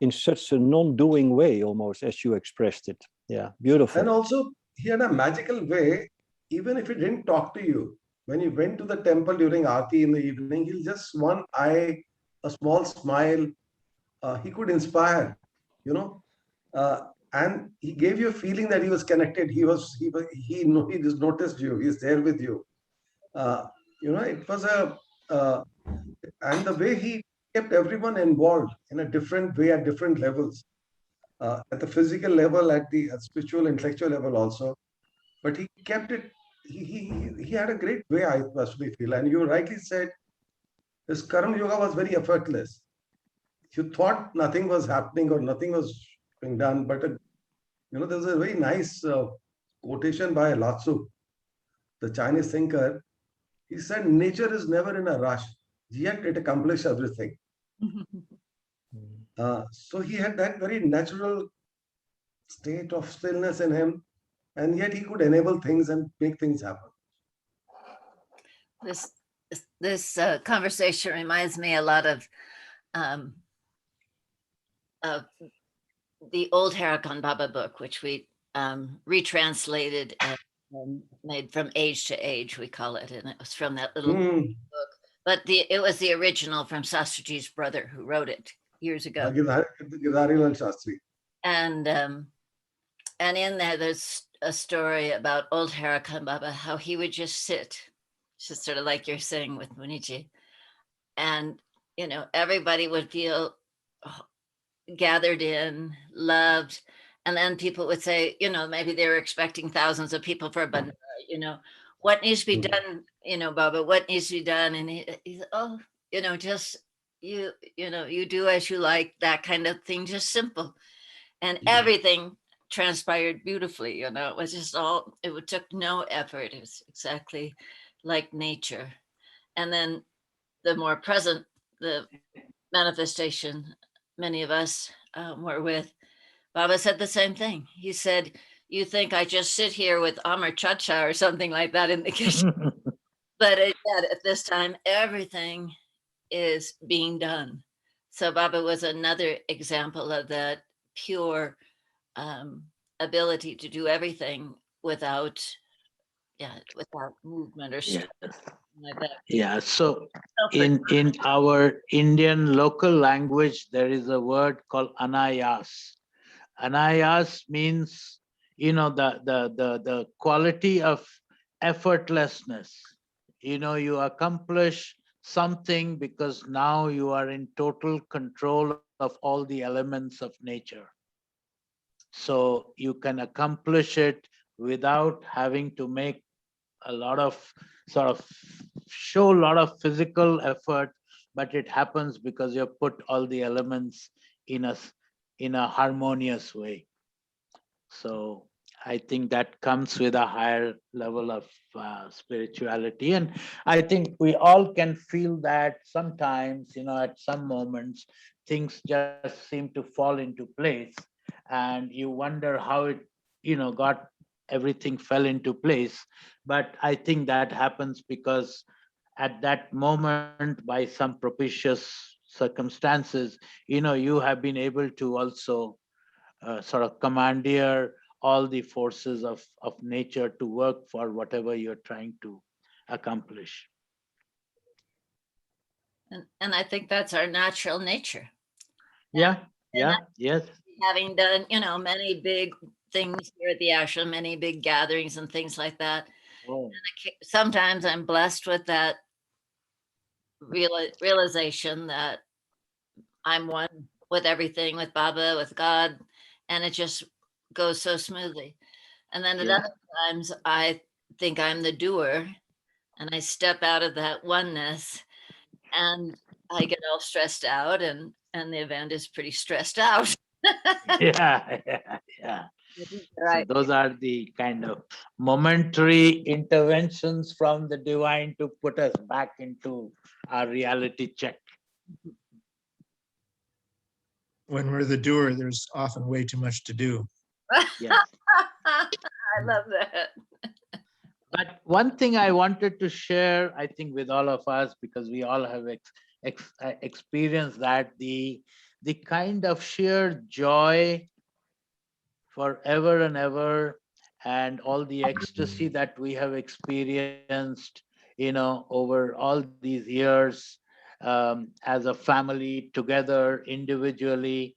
Speaker 5: in such a non-doing way, almost, as you expressed it. Yeah, beautiful.
Speaker 3: And also, he had a magical way, even if he didn't talk to you. When you went to the temple during Aarti in the evening, he'll just one eye, a small smile, he could inspire, you know, and he gave you a feeling that he was connected. He just noticed you. He's there with you. Uh, it was and the way he kept everyone involved in a different way at different levels, at the physical level, at the spiritual, intellectual level also. But he kept it. He had a great way, I personally feel. And you rightly said his karma yoga was very effortless. You thought nothing was happening or nothing was being done, but there's a very nice quotation by Lao, the Chinese thinker. He said, "Nature is never in a rush, yet it accomplishes everything." So he had that very natural state of stillness in him, and yet he could enable things and make things happen.
Speaker 2: This conversation reminds me a lot of the old Harakan Baba book, which we retranslated and made From Age to Age, we call it, and it was from that little book. But it was the original from Sastraji's brother who wrote it years ago.
Speaker 3: Girdharilal Shastri.
Speaker 2: And in there, there's a story about old Harakan Baba, how he would just sit, just sort of like you're saying with Muniji, and everybody would feel gathered in, loved, and then people would say, maybe they were expecting thousands of people for a you know, what needs to be
Speaker 3: Mm.
Speaker 2: done, you know, Baba, what needs to be done? And he said, oh, you know, just you know, you do as you like, that kind of thing, just simple. And
Speaker 3: Yeah.
Speaker 2: everything transpired beautifully, you know, it was just all, took no effort. It was exactly like nature. And then the more present, the manifestation many of us were with, Baba said the same thing. He said, you think I just sit here with Amar Chacha or something like that in the kitchen. But at this time, everything is being done. So Baba was another example of that pure um, ability to do everything without, without movement or
Speaker 1: Yes.
Speaker 2: stress like that.
Speaker 1: Yeah. So
Speaker 2: Self-
Speaker 1: in our Indian local language, there is a word called anayas. Anayas means, the quality of effortlessness. You accomplish something because now you are in total control of all the elements of nature. So you can accomplish it without having to make a lot of sort of show a lot of physical effort, but it happens because you put all the elements in a harmonious way. So I think that comes with a higher level of spirituality. And I think we all can feel that sometimes, at some moments, things just seem to fall into place. And you wonder how it, got everything fell into place. But I think that happens because at that moment, by some propitious circumstances, you have been able to also sort of commandeer all the forces of nature to work for whatever you're trying to accomplish.
Speaker 2: and I think that's our natural nature.
Speaker 1: Yeah,
Speaker 2: And
Speaker 1: yeah, yes.
Speaker 2: having done, you know, many big things here at the ashram, many big gatherings and things like that,
Speaker 1: Oh,
Speaker 2: sometimes I'm blessed with that realization that I'm one with everything, with Baba, with God, and it just goes so smoothly. And then at
Speaker 1: yeah,
Speaker 2: other times, I think I'm the doer, and I step out of that oneness, and I get all stressed out, and the event is pretty stressed out.
Speaker 1: yeah, yeah, yeah. So
Speaker 2: Right.
Speaker 1: those are the kind of momentary interventions from the divine to put us back into our reality check.
Speaker 6: When we're the doer, there's often way too much to do.
Speaker 1: Yes.
Speaker 2: I love that.
Speaker 1: But one thing I wanted to share, I think, with all of us, because we all have experienced that the kind of sheer joy forever and ever, and all the ecstasy that we have experienced, over all these years, as a family, together, individually,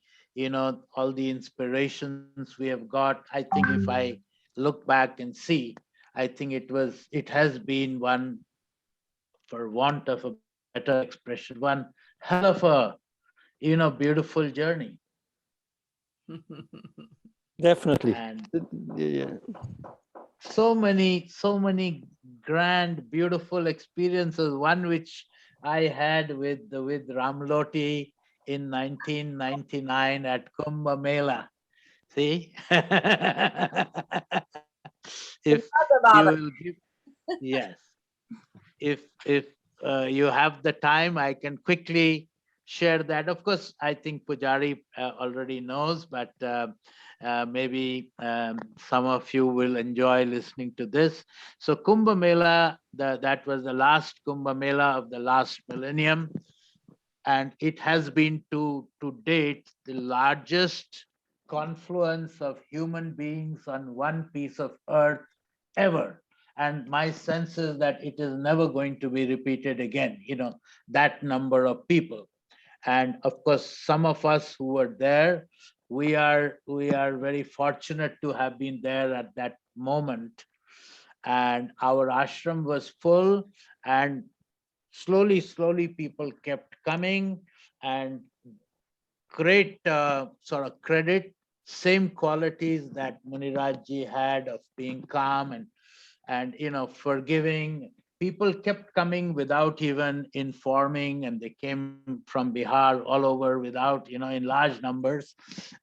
Speaker 1: all the inspirations we have got. I think if I look back and see, I think it has been one, for want of a better expression, one hell of a, beautiful journey.
Speaker 5: Definitely.
Speaker 1: And
Speaker 5: Yeah.
Speaker 1: so many grand, beautiful experiences. One which I had with Ramloti in 1999 at Kumbh Mela. See, if you
Speaker 2: Baba.
Speaker 1: will give, yes, if you have the time, I can quickly share that. Of course, I think Pujari already knows, but maybe some of you will enjoy listening to this. So Kumbh Mela, that was the last Kumbh Mela of the last millennium, and it has been to date the largest confluence of human beings on one piece of earth ever. And my sense is that it is never going to be repeated again, that number of people. And of course, some of us who were there, we are very fortunate to have been there at that moment. And our ashram was full, and slowly people kept coming, and great sort of credit, same qualities that Muniraji had of being calm and forgiving. People kept coming without even informing, and they came from Bihar all over without, in large numbers,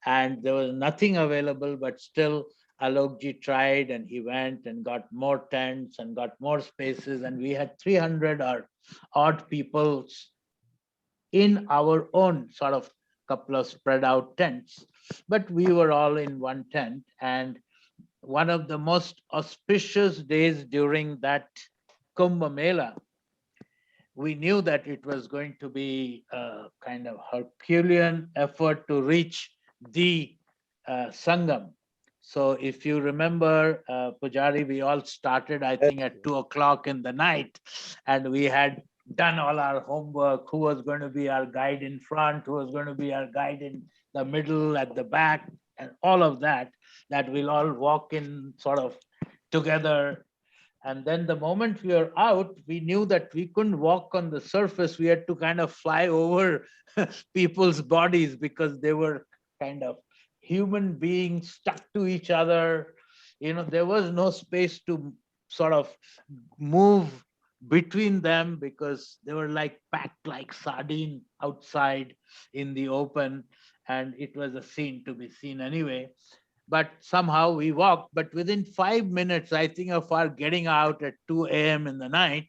Speaker 1: and there was nothing available, but still Alokji tried, and he went and got more tents and got more spaces, and we had 300 or odd people in our own sort of couple of spread out tents, but we were all in one tent. And one of the most auspicious days during that Kumbh Mela, we knew that it was going to be a kind of Herculean effort to reach the Sangam. So if you remember, Pujari, we all started, I think, at 2 o'clock in the night, and we had done all our homework, who was going to be our guide in front, who was going to be our guide in the middle, at the back, and all of that, that we'll all walk in sort of together. And then the moment we were out, we knew that we couldn't walk on the surface. We had to kind of fly over people's bodies, because they were kind of human beings stuck to each other. There was no space to sort of move between them, because they were like packed like sardine outside in the open. And it was a scene to be seen anyway. But somehow we walked. But within 5 minutes, I think, of our getting out at 2 a.m. in the night,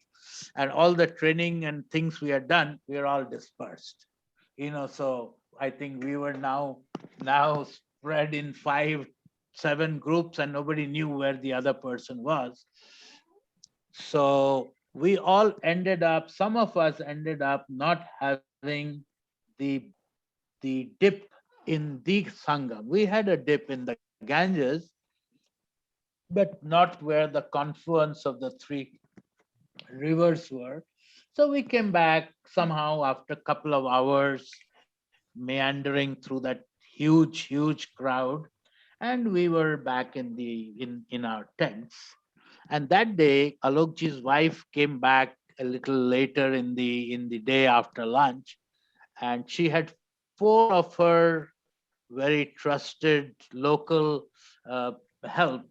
Speaker 1: and all the training and things we had done, we were all dispersed. So I think we were now spread in 5, 7 groups, and nobody knew where the other person was. So we all ended up, some of us ended up not having the dip in the Sangam. We had a dip in the Ganges, but not where the confluence of the three rivers were. So we came back somehow after a couple of hours, meandering through that huge crowd, and we were back in our tents. And that day, Alokji's wife came back a little later in the day after lunch, and she had 4 of her very trusted local help.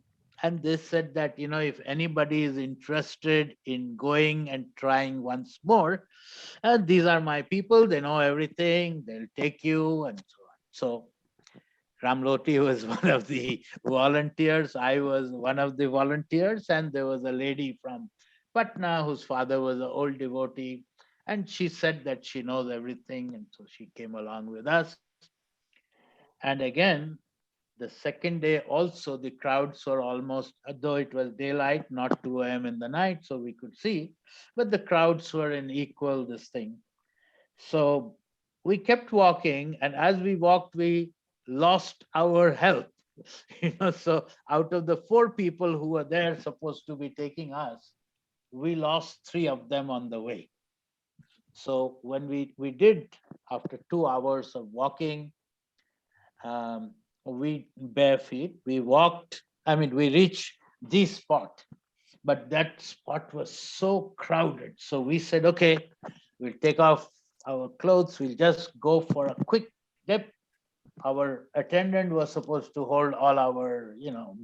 Speaker 1: And they said that, if anybody is interested in going and trying once more, these are my people, they know everything, they'll take you, and so on. So Ramloti was one of the volunteers, I was one of the volunteers, and there was a lady from Patna whose father was an old devotee, and she said that she knows everything, and so she came along with us. And again, the second day also, the crowds were almost, though it was daylight, not 2 a.m. in the night, so we could see, but the crowds were in equal this thing. So we kept walking, and as we walked, we lost our health. So out of the 4 people who were there supposed to be taking us, we lost 3 of them on the way. So when we did, after 2 hours of walking, we bare feet, we walked, we reached the spot, but that spot was so crowded. So we said, okay, we'll take off our clothes, we'll just go for a quick dip. Our attendant was supposed to hold all our,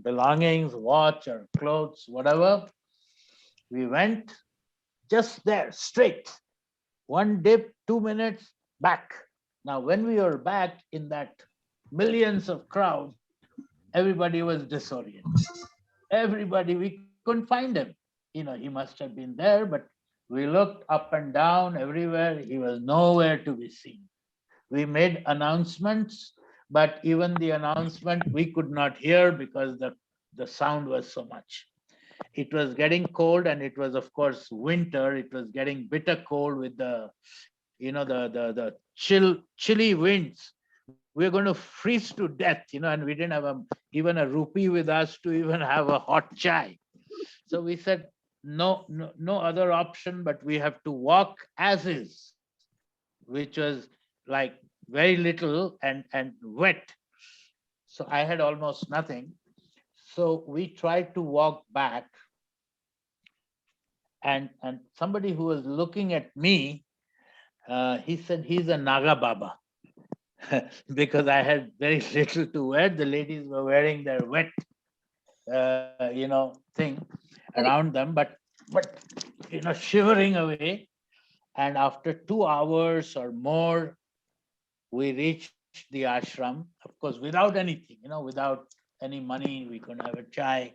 Speaker 1: belongings, watch or clothes, whatever. We went just there, straight. One dip, 2 minutes, back. Now, when we were back in that millions of crowd, everybody was disoriented. Everybody, we couldn't find him. He must have been there, but we looked up and down everywhere. He was nowhere to be seen. We made announcements, but even the announcement we could not hear, because the sound was so much. It was getting cold, and it was, of course, winter. It was getting bitter cold with the, the chilly winds. We were going to freeze to death, and we didn't have even a rupee with us to even have a hot chai. So we said, no other option, but we have to walk as is, which was like very little and wet. So I had almost nothing. So we tried to walk back, and somebody who was looking at me, he said he's a Naga Baba. Because I had very little to wear. The ladies were wearing their wet, thing. around them, but shivering away. And after 2 hours or more, we reached the ashram, of course, without anything, without any money. We couldn't have a chai.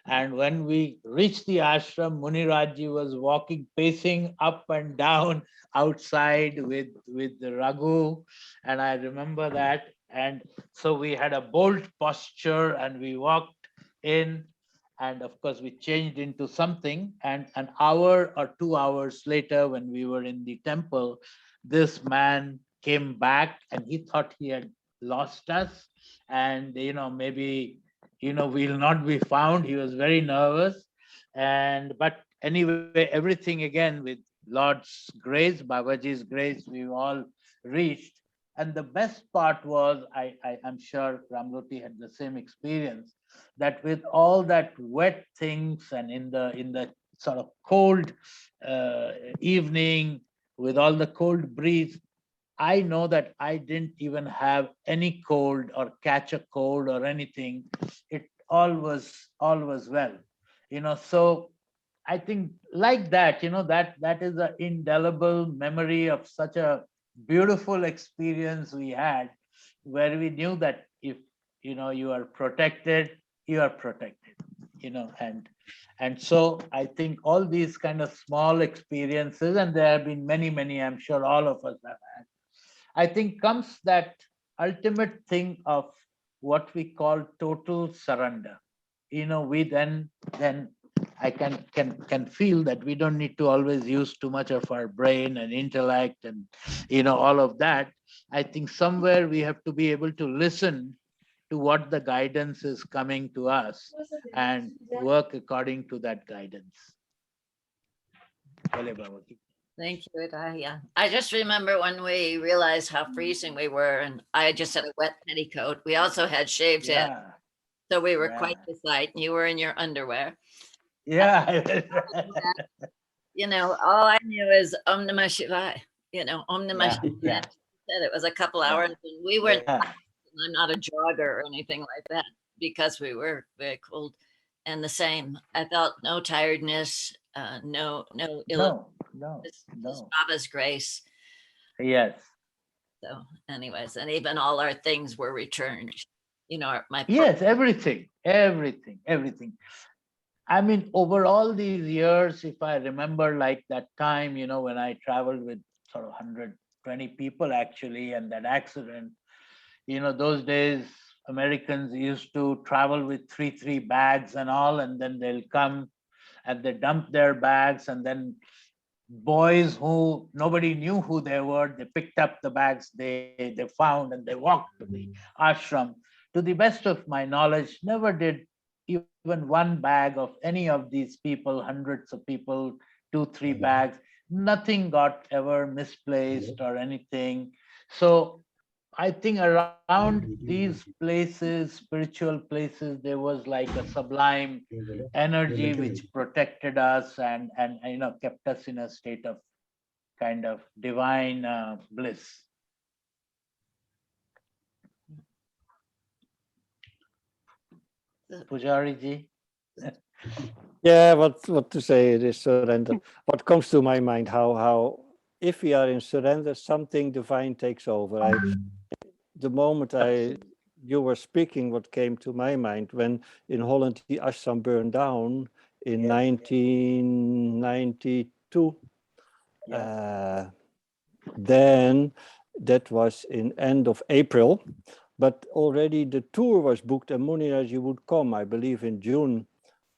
Speaker 1: And when we reached the ashram, Muniraji was walking, pacing up and down outside with the Raghu. And I remember that. And so we had a bold posture and we walked in. And of course, we changed into something. And an hour or 2 hours later, when we were in the temple, this man came back and he thought he had lost us. And, maybe we'll not be found. He was very nervous. But anyway, everything again with Lord's grace, Babaji's grace, we all reached. And the best part was, I'm sure Ramloti had the same experience, that with all that wet things and in the sort of cold evening, with all the cold breeze, I know that I didn't even have any cold or catch a cold or anything. It all was well, So I think like that, that is an indelible memory of such a beautiful experience we had, where we knew that if you are protected, you are protected, and so I think all these kind of small experiences, and there have been many, many, I'm sure all of us have had, I think comes that ultimate thing of what we call total surrender. We then I can feel that we don't need to always use too much of our brain and intellect and all of that. I think somewhere we have to be able to listen to what the guidance is coming to us and work according to that guidance. Bole Babaji.
Speaker 2: Thank you, Uday. Yeah. I just remember when we realized how freezing we were, and I just had a wet petticoat. We also had shaved head,
Speaker 1: Yeah,
Speaker 2: so we were
Speaker 1: yeah.
Speaker 2: quite the sight, and you were in your underwear.
Speaker 1: Yeah.
Speaker 2: All I knew is Om Namah Shivaya, Om Namah
Speaker 1: Yeah,
Speaker 2: Shivaya.
Speaker 1: yeah.
Speaker 2: Said it was a couple
Speaker 1: Yeah.
Speaker 2: hours, and we were,
Speaker 1: Yeah.
Speaker 2: I'm not a jogger or anything like that, because we were very cold. And the same, I felt no tiredness, no ill.
Speaker 1: No.
Speaker 2: This Baba's grace.
Speaker 1: Yes.
Speaker 2: So, anyways, and even all our things were returned. My
Speaker 1: Yes, everything. I mean, over all these years, if I remember like that time, when I traveled with sort of 120 people actually, and that accident, those days, Americans used to travel with three bags and all, and then they'll come and they dump their bags, and then boys who nobody knew who they were, they picked up the bags they found and they walked to the ashram. To the best of my knowledge, never did even one bag of any of these people, hundreds of people, 2 3 bags, nothing got ever misplaced or anything. So I think around these places, spiritual places, there was like a sublime energy which protected us and kept us in a state of kind of divine bliss. Pujari ji.
Speaker 5: Yeah, what to say, it is surrender. What comes to my mind, how if we are in surrender, something divine takes over. The moment you were speaking, what came to my mind, when in Holland the ashram burned down in 1992, then that was in end of April, but already the tour was booked and Muniraji would come, I believe in June.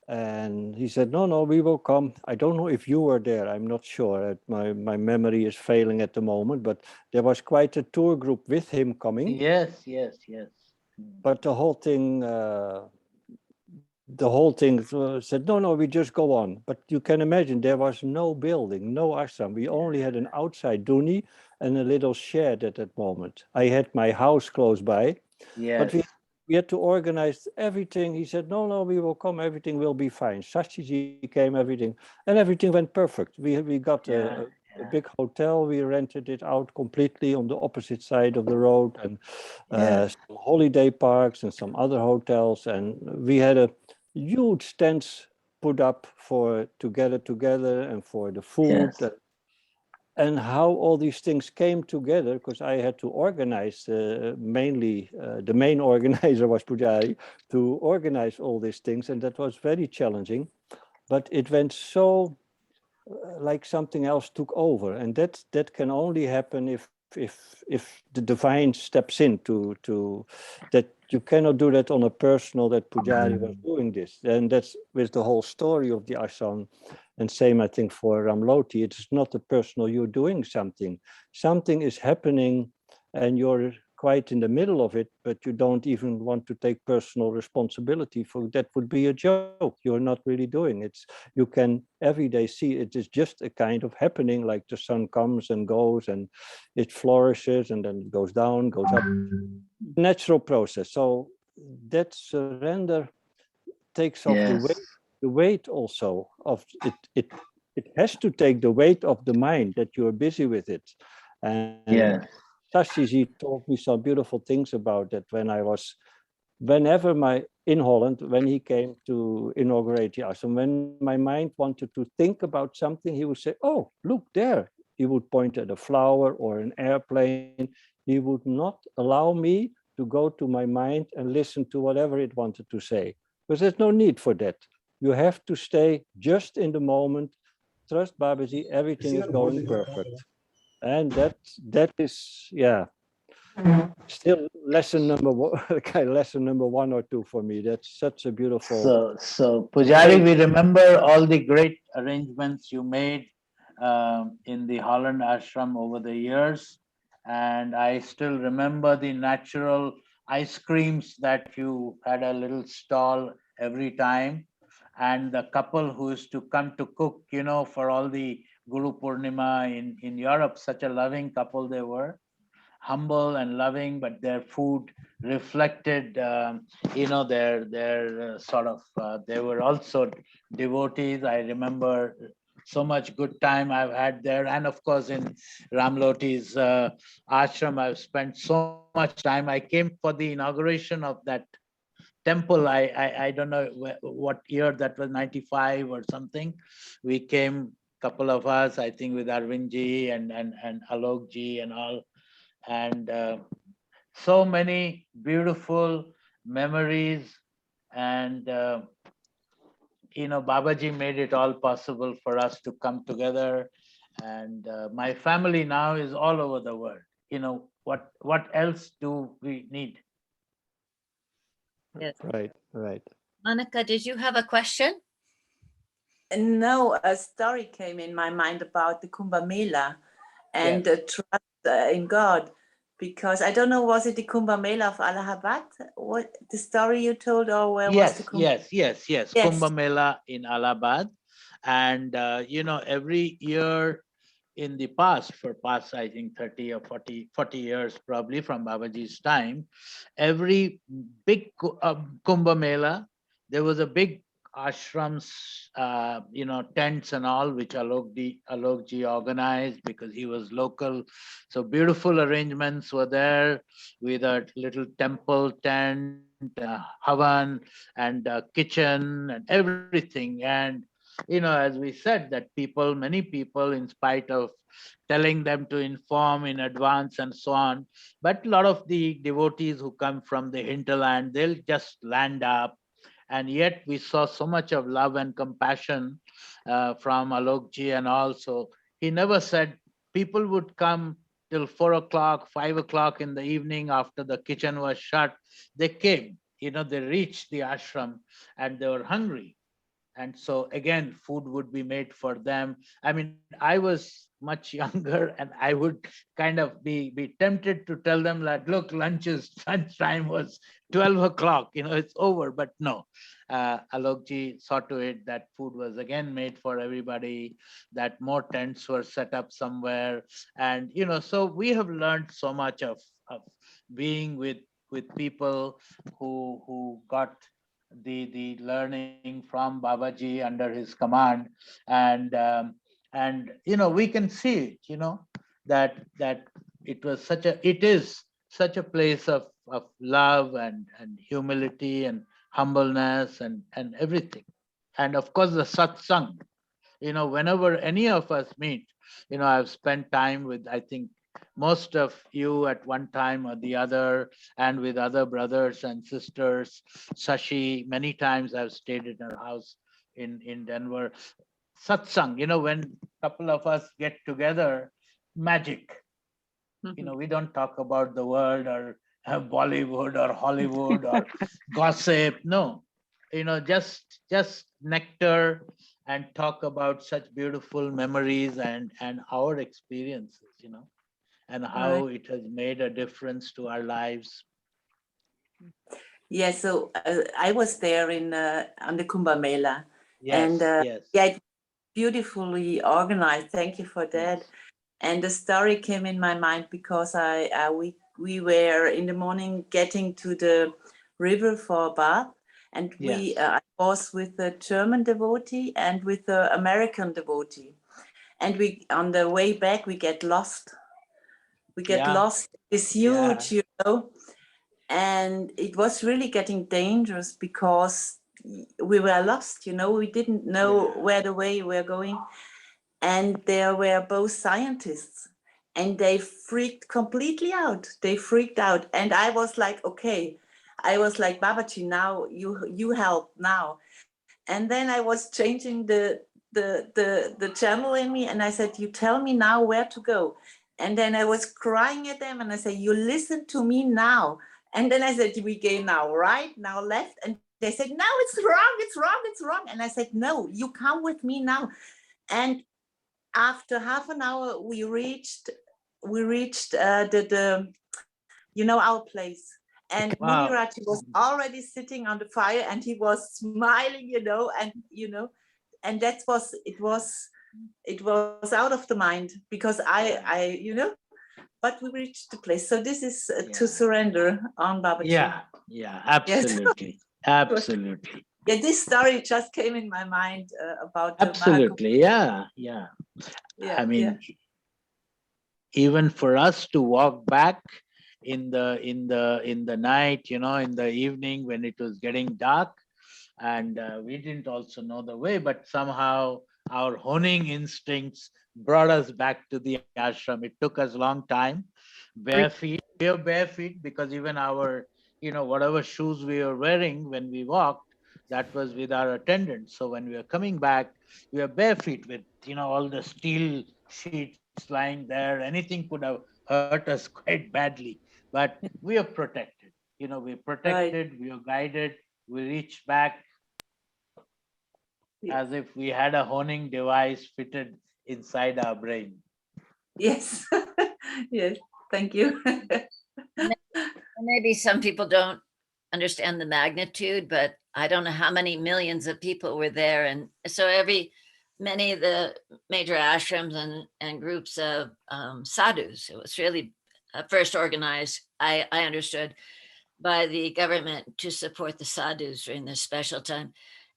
Speaker 5: And he said, no, we will come. I don't know if you were there. I'm not sure. My memory is failing at the moment, but there was quite a tour group with him coming.
Speaker 1: Yes.
Speaker 5: But the whole thing said, no, we just go on. But you can imagine there was no building, no ashram. We only had an outside duni and a little shed at that moment. I had my house close by.
Speaker 1: Yes.
Speaker 5: But we had to organize everything. He said, no, we will come. Everything will be fine. Chatterjee came, everything went perfect. We got a big hotel. We rented it out completely on the opposite side of the road, and some holiday parks and some other hotels. And we had a huge tent put up for to gather together and for the food.
Speaker 1: Yes.
Speaker 5: And how all these things came together, because I had to organize, mainly the main organizer was Pujari, to organize all these things, and that was very challenging. But it went so like something else took over, and that can only happen if the divine steps in to that. You cannot do that on a personal, that Pujari was doing this, and that's with the whole story of the ashram. And same, I think, for Ramloti, it's not a personal, you're doing something is happening, and you're quite in the middle of it, but you don't even want to take personal responsibility for that. Would be a joke. You're not really doing it. You can every day see it is just a kind of happening, like the sun comes and goes and it flourishes and then it goes down, goes up. Natural process. So that surrender takes off
Speaker 1: Yes.
Speaker 5: the weight also of it. It has to take the weight of the mind that you're busy with it. And
Speaker 1: Yes.
Speaker 5: Sashiji told me some beautiful things about that whenever in Holland, when he came to inaugurate the ashram, when my mind wanted to think about something, he would say, "Oh, look there." He would point at a flower or an airplane. He would not allow me to go to my mind and listen to whatever it wanted to say, because there's no need for that. You have to stay just in the moment. Trust Babaji, everything is going perfect. And that is, yeah, still lesson number one, lesson number 1 or 2 for me. That's such a beautiful.
Speaker 1: So Pujari, we remember all the great arrangements you made in the Holland ashram over the years, and I still remember the natural ice creams that you had a little stall every time, and the couple who used to come to cook, for all the Guru Purnima in Europe. Such a loving couple they were, humble and loving, but their food reflected, their sort of. They were also devotees. I remember so much good time I've had there, and of course in Ramloti's ashram, I've spent so much time. I came for the inauguration of that temple. I don't know what year that was, 95 or something. We came, couple of us, I think, with Arvindji and Alokji and all, and so many beautiful memories. And Babaji made it all possible for us to come together, and my family now is all over the world. What else do we need?
Speaker 2: Yes.
Speaker 5: Right.
Speaker 2: Monica, did you have a question?
Speaker 4: No, a story came in my mind about the Kumbh Mela and
Speaker 1: Yes.
Speaker 4: trust in God, because I don't know, was it the Kumbh Mela of Allahabad? What the story you told, or where was the Kumbh?
Speaker 1: Yes.
Speaker 4: Yes.
Speaker 1: Kumbh Mela in Allahabad. And, every year in the past, I think 30 or 40 years, probably from Babaji's time, every big Kumbh Mela, there was a big ashrams, tents and all, which Alokji organized because he was local. So beautiful arrangements were there with a little temple tent, havan, and kitchen and everything. And as we said, that many people, in spite of telling them to inform in advance and so on, but a lot of the devotees who come from the hinterland, they'll just land up. And yet we saw so much of love and compassion from Alokji, and also he never said people would come till 4 o'clock, 5 o'clock in the evening after the kitchen was shut. They came, they reached the ashram and they were hungry. And so again, food would be made for them. I mean, I was much younger, and I would kind of be tempted to tell them that, look, lunch time was 12 o'clock, it's over. But no, Alokji saw to it that food was again made for everybody, that more tents were set up somewhere. And so we have learned so much of being with people who got the learning from Babaji under his command. And we can see it, that it is such a place of love and humility and humbleness and everything. And of course, the satsang, whenever any of us meet, I've spent time with, I think, most of you at one time or the other, and with other brothers and sisters. Sashi, many times I've stayed in her house in Denver. Satsang, when a couple of us get together, magic. We don't talk about the world or Bollywood or Hollywood or gossip. No, just nectar and talk about such beautiful memories and our experiences, and
Speaker 4: Right.
Speaker 1: how it has made a difference to our lives.
Speaker 4: Yeah, so I was there in on the Kumbh Mela, and
Speaker 1: Yes, yes,
Speaker 4: yeah, it's beautifully organized. Thank you for that.
Speaker 1: yes,
Speaker 4: And the story came in my mind because we were in the morning getting to the river for a bath, and
Speaker 1: yes.
Speaker 4: I was with a German devotee and with the American devotee, and we on the way back we get lost. We get
Speaker 1: Yeah,
Speaker 4: lost. It's
Speaker 1: yeah,
Speaker 4: huge, and it was really getting dangerous because we were lost. We didn't know
Speaker 1: yeah,
Speaker 4: where the way we were going, and there were both scientists, and they freaked completely out. They freaked out, and I was like, okay, I was like, Babaji, now you help now. And then I was changing the channel in me, and I said, you tell me now where to go. And then I was crying at them, and I said, you listen to me now. And then I said, we go now right, now left. And they said, no, it's wrong, it's wrong, it's wrong. And I said, no, you come with me now. And after half an hour we reached the our place, and
Speaker 1: wow.
Speaker 4: Muniraji was already sitting on the fire, and he was smiling, and and it was out of the mind, because
Speaker 1: Yeah,
Speaker 4: but we reached the place. So this is to
Speaker 1: yeah,
Speaker 4: surrender on Babaji.
Speaker 1: yeah, yeah,
Speaker 4: Yes.
Speaker 1: absolutely, absolutely,
Speaker 4: Yeah, this story just came in my mind about the Mahakumbh.
Speaker 1: absolutely. Yeah, yeah.
Speaker 4: Yeah,
Speaker 1: I
Speaker 4: yeah.
Speaker 1: mean, even for us to walk back in the night, in the evening when it was getting dark, and we didn't also know the way, but somehow our honing instincts brought us back to the ashram. It took us long time, bare feet. We were bare feet because even our, whatever shoes we were wearing when we walked, that was with our attendants. So when we were coming back, we were bare feet with, all the steel sheets lying there. Anything could have hurt us quite badly, but we are protected. We're
Speaker 4: Right.
Speaker 1: protected, we are guided, we reach back
Speaker 4: Yeah.
Speaker 1: as if we had a honing device fitted inside our brain.
Speaker 4: Yes. Yes. Thank you.
Speaker 2: Maybe some people don't understand the magnitude, but I don't know how many millions of people were there. And so many of the major ashrams and groups of sadhus, it was really first organized, I understood, by the government to support the sadhus during this special time.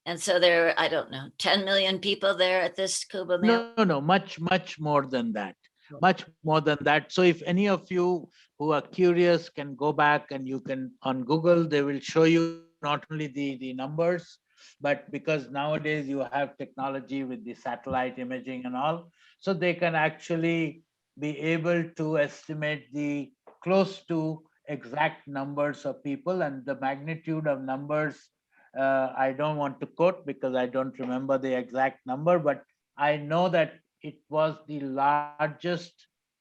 Speaker 2: And so there were, I don't know, 10 million people there at this Kumbh Mela.
Speaker 1: No, much more than that. Much more than that. So if any of you who are curious can go back, and you can on Google, they will show you not only the numbers, but because nowadays you have technology with the satellite imaging and all, so they can actually be able to estimate the close to exact numbers of people, and the magnitude of numbers. I don't want to quote because I don't remember the exact number, but I know that it was the largest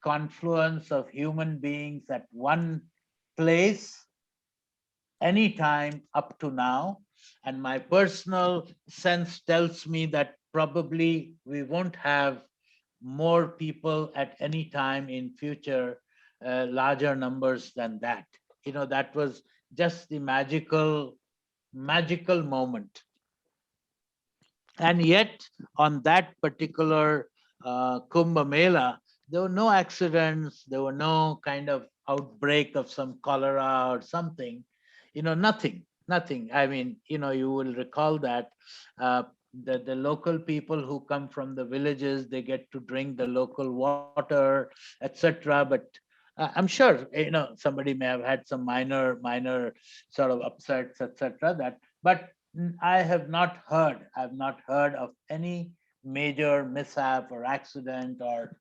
Speaker 1: confluence of human beings at one place anytime up to now. And my personal sense tells me that probably we won't have more people at any time in future, larger numbers than that. That was just the magical moment. And yet, on that particular Kumbh Mela, there were no accidents, there were no kind of outbreak of some cholera or something, nothing. I mean, you will recall that the local people who come from the villages, they get to drink the local water, etc. But I'm sure, somebody may have had some minor sort of upsets, etc. That, but I have not heard. I've not heard of any major mishap or accident or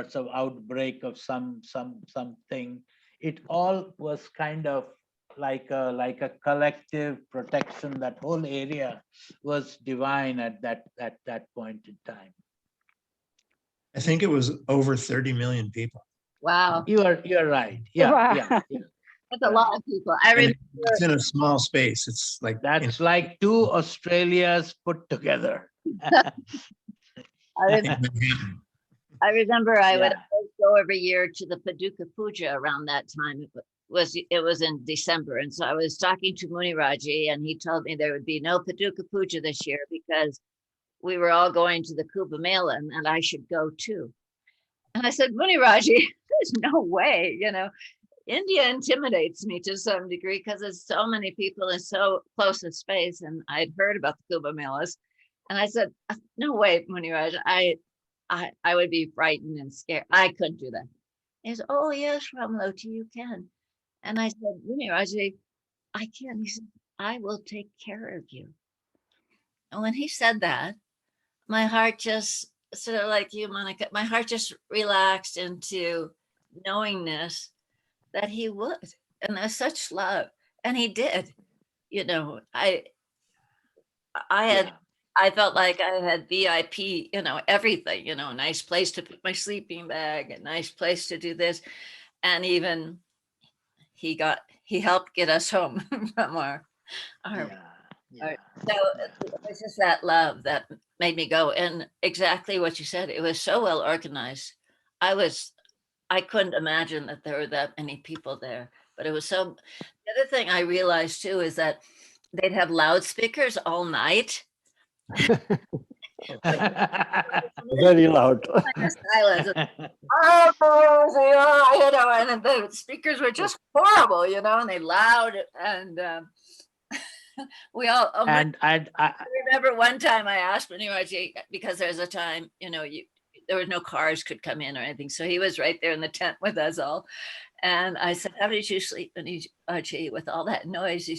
Speaker 1: some outbreak of something. It all was kind of like a collective protection. That whole area was divine at that point in time.
Speaker 6: I think it was over 30 million people.
Speaker 2: Wow.
Speaker 1: You're right. Yeah,
Speaker 7: Wow.
Speaker 1: yeah, yeah.
Speaker 2: That's a lot of people. I
Speaker 6: And
Speaker 2: remember.
Speaker 6: it's in a small space. It's like,
Speaker 1: That's like two Australias put together.
Speaker 2: I
Speaker 6: in
Speaker 2: remember.
Speaker 6: Manhattan.
Speaker 2: I remember I would
Speaker 1: Yeah.
Speaker 2: always go every year to the Paducah Puja around that time. It was in December, and so I was talking to Muniraji, and he told me there would be no Paducah Puja this year because we were all going to the Kumbh Mela, and I should go too. And I said, Muniraji, there's no way. India intimidates me to some degree because there's so many people in so close a space, and I'd heard about the Kumbh Melas, and I said, no way, Muniraj, I would be frightened and scared. I couldn't do that. He said, oh yes, Ramloti, you can. And I said, Muniraj, I can. He said, I will take care of you. And when he said that, my heart just sort of like you, Monica, my heart just relaxed into knowingness that he would. And there's such love. And he did. I had
Speaker 1: Yeah.
Speaker 2: I felt like I had VIP, everything, a nice place to put my sleeping bag, a nice place to do this. And even he helped get us home from our
Speaker 1: Yeah. Yeah.
Speaker 2: so it was just that love that made me go. And exactly what you said, it was so well organized. I couldn't imagine that there were that many people there, but it was so. The other thing I realized too is that they'd have loudspeakers all night.
Speaker 5: Very loud.
Speaker 2: Silence. Oh, and the speakers were just horrible, and they loud and we all.
Speaker 1: and I
Speaker 2: I remember one time I asked Muniraji because there's a time, there was no cars could come in or anything. So he was right there in the tent with us all. And I said, how did you sleep, Muniraji, with all that noise? He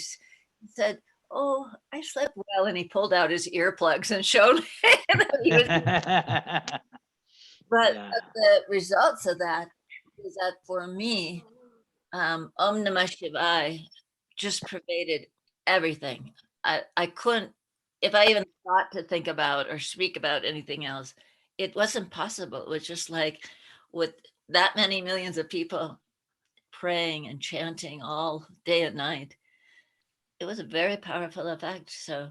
Speaker 2: said, oh, I slept well. And he pulled out his earplugs and showed me that he was. But
Speaker 1: Yeah.
Speaker 2: the results of that is that for me, Om Namah Shivaya just pervaded everything. I couldn't, if I even thought to think about or speak about anything else, it wasn't possible. It was just like with that many millions of people praying and chanting all day and night. It was a very powerful effect. So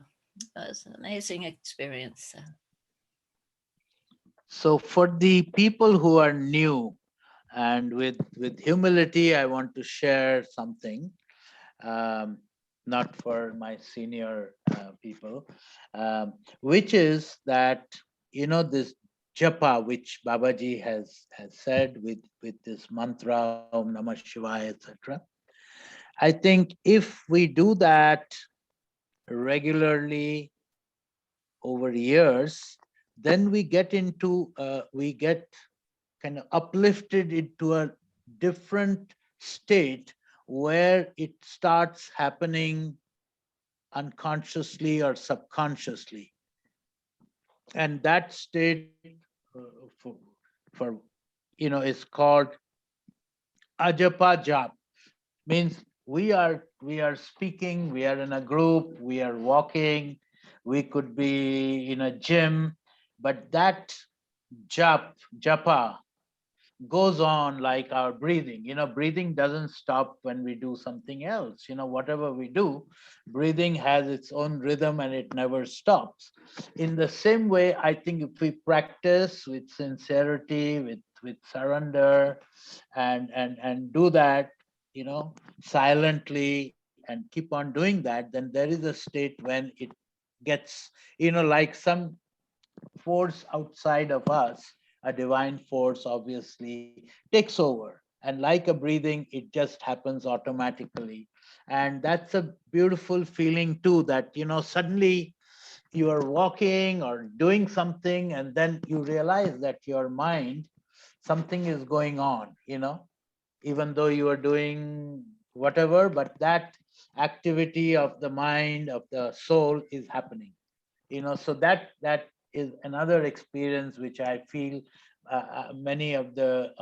Speaker 2: it was an amazing experience.
Speaker 1: So for the people who are new, and with humility, I want to share something. Not for my senior people, which is that this japa which Babaji has said with this mantra Om Namah Shivaya, etc. I think if we do that regularly over years, then we get kind of uplifted into a different state where it starts happening unconsciously or subconsciously. And that state for is called ajapa jap. Means we are speaking, we are in a group, we are walking, we could be in a gym, but that japa goes on like our breathing. Breathing doesn't stop when we do something else. Whatever we do, breathing has its own rhythm and it never stops. In the same way, I think if we practice with sincerity, with surrender, and do that, silently, and keep on doing that, then there is a state when it gets, like some force outside of us, a divine force obviously takes over. And like a breathing, it just happens automatically. And that's a beautiful feeling too, that, suddenly you are walking or doing something, and then you realize that your mind, something is going on, even though you are doing whatever, but that activity of the mind, of the soul is happening. So that is another experience which I feel many of the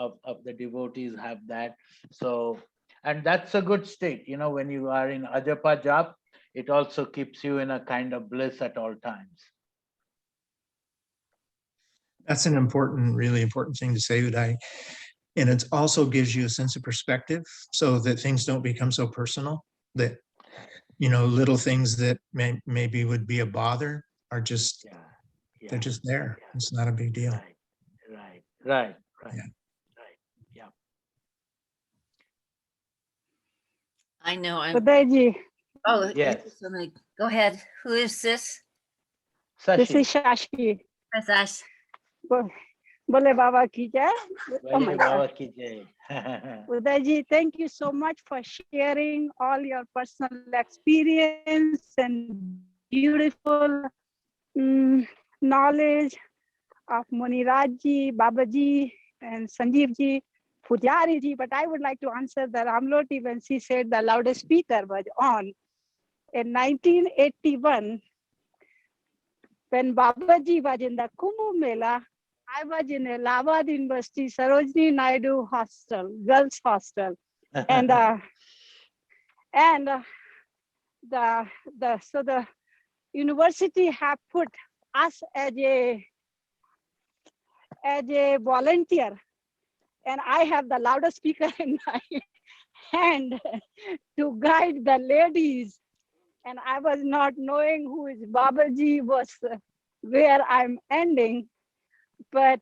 Speaker 1: devotees have that. So, and that's a good state, when you are in ajapa jap, it also keeps you in a kind of bliss at all times.
Speaker 6: That's an important, really important thing to say, Uday. And it also gives you a sense of perspective so that things don't become so personal, that, little things that maybe would be a bother are just,
Speaker 1: Yeah,
Speaker 6: they're
Speaker 1: yeah,
Speaker 6: just there.
Speaker 1: yeah.
Speaker 6: It's not a big deal.
Speaker 1: Right.
Speaker 6: Yeah.
Speaker 1: Right. Yeah.
Speaker 2: I know I'm,
Speaker 7: Udayji,
Speaker 2: oh, thank
Speaker 1: Yes.
Speaker 2: you so much. Go ahead. Who is this?
Speaker 7: this
Speaker 1: Sashi.
Speaker 7: is Shashi.
Speaker 2: That's us.
Speaker 7: Bo- Bole Baba ki jai. Oh
Speaker 1: Bole
Speaker 7: my
Speaker 1: Baba
Speaker 7: God.
Speaker 1: ki jai.
Speaker 7: Udayji, thank you so much for sharing all your personal experience and beautiful knowledge of Muniraji, Babaji, and Sanjeev Pujari. But I would like to answer the Ramloti when she said the loudspeaker was on. In 1981, when Babaji was in the Kumbh Mela, I was in Allahabad University, Sarojini Naidu Hostel, girls' hostel, and the university have put us as a volunteer, and I have the loudspeaker in my hand to guide the ladies, and I was not knowing who is Babaji was where I'm ending, but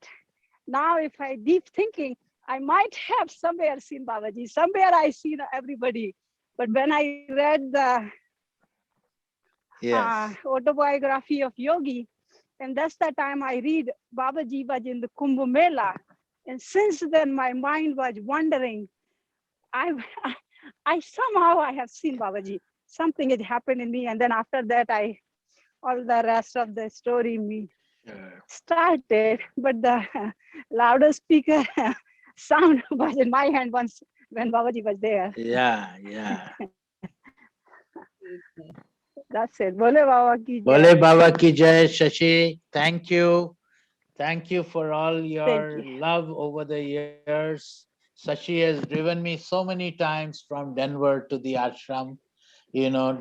Speaker 7: now if I deep thinking, I might have somewhere seen Babaji, somewhere I seen everybody, but when I read the
Speaker 1: Yes.
Speaker 7: autobiography of Yogi, and that's the time I read Babaji was in the Kumbh Mela, and since then my mind was wandering. I somehow I have seen Babaji. Something had happened in me, and then after that, all the rest of the story me
Speaker 1: Sure.
Speaker 7: started. But the loudspeaker sound was in my hand once when Babaji was there.
Speaker 1: Yeah.
Speaker 7: That's it. Bole Baba ki
Speaker 1: Bole
Speaker 7: jai.
Speaker 1: Baba ki jai, Shashi. Thank you. Thank you for all
Speaker 7: Thank
Speaker 1: your
Speaker 7: you.
Speaker 1: love over the years. Sashi has driven me so many times from Denver to the ashram,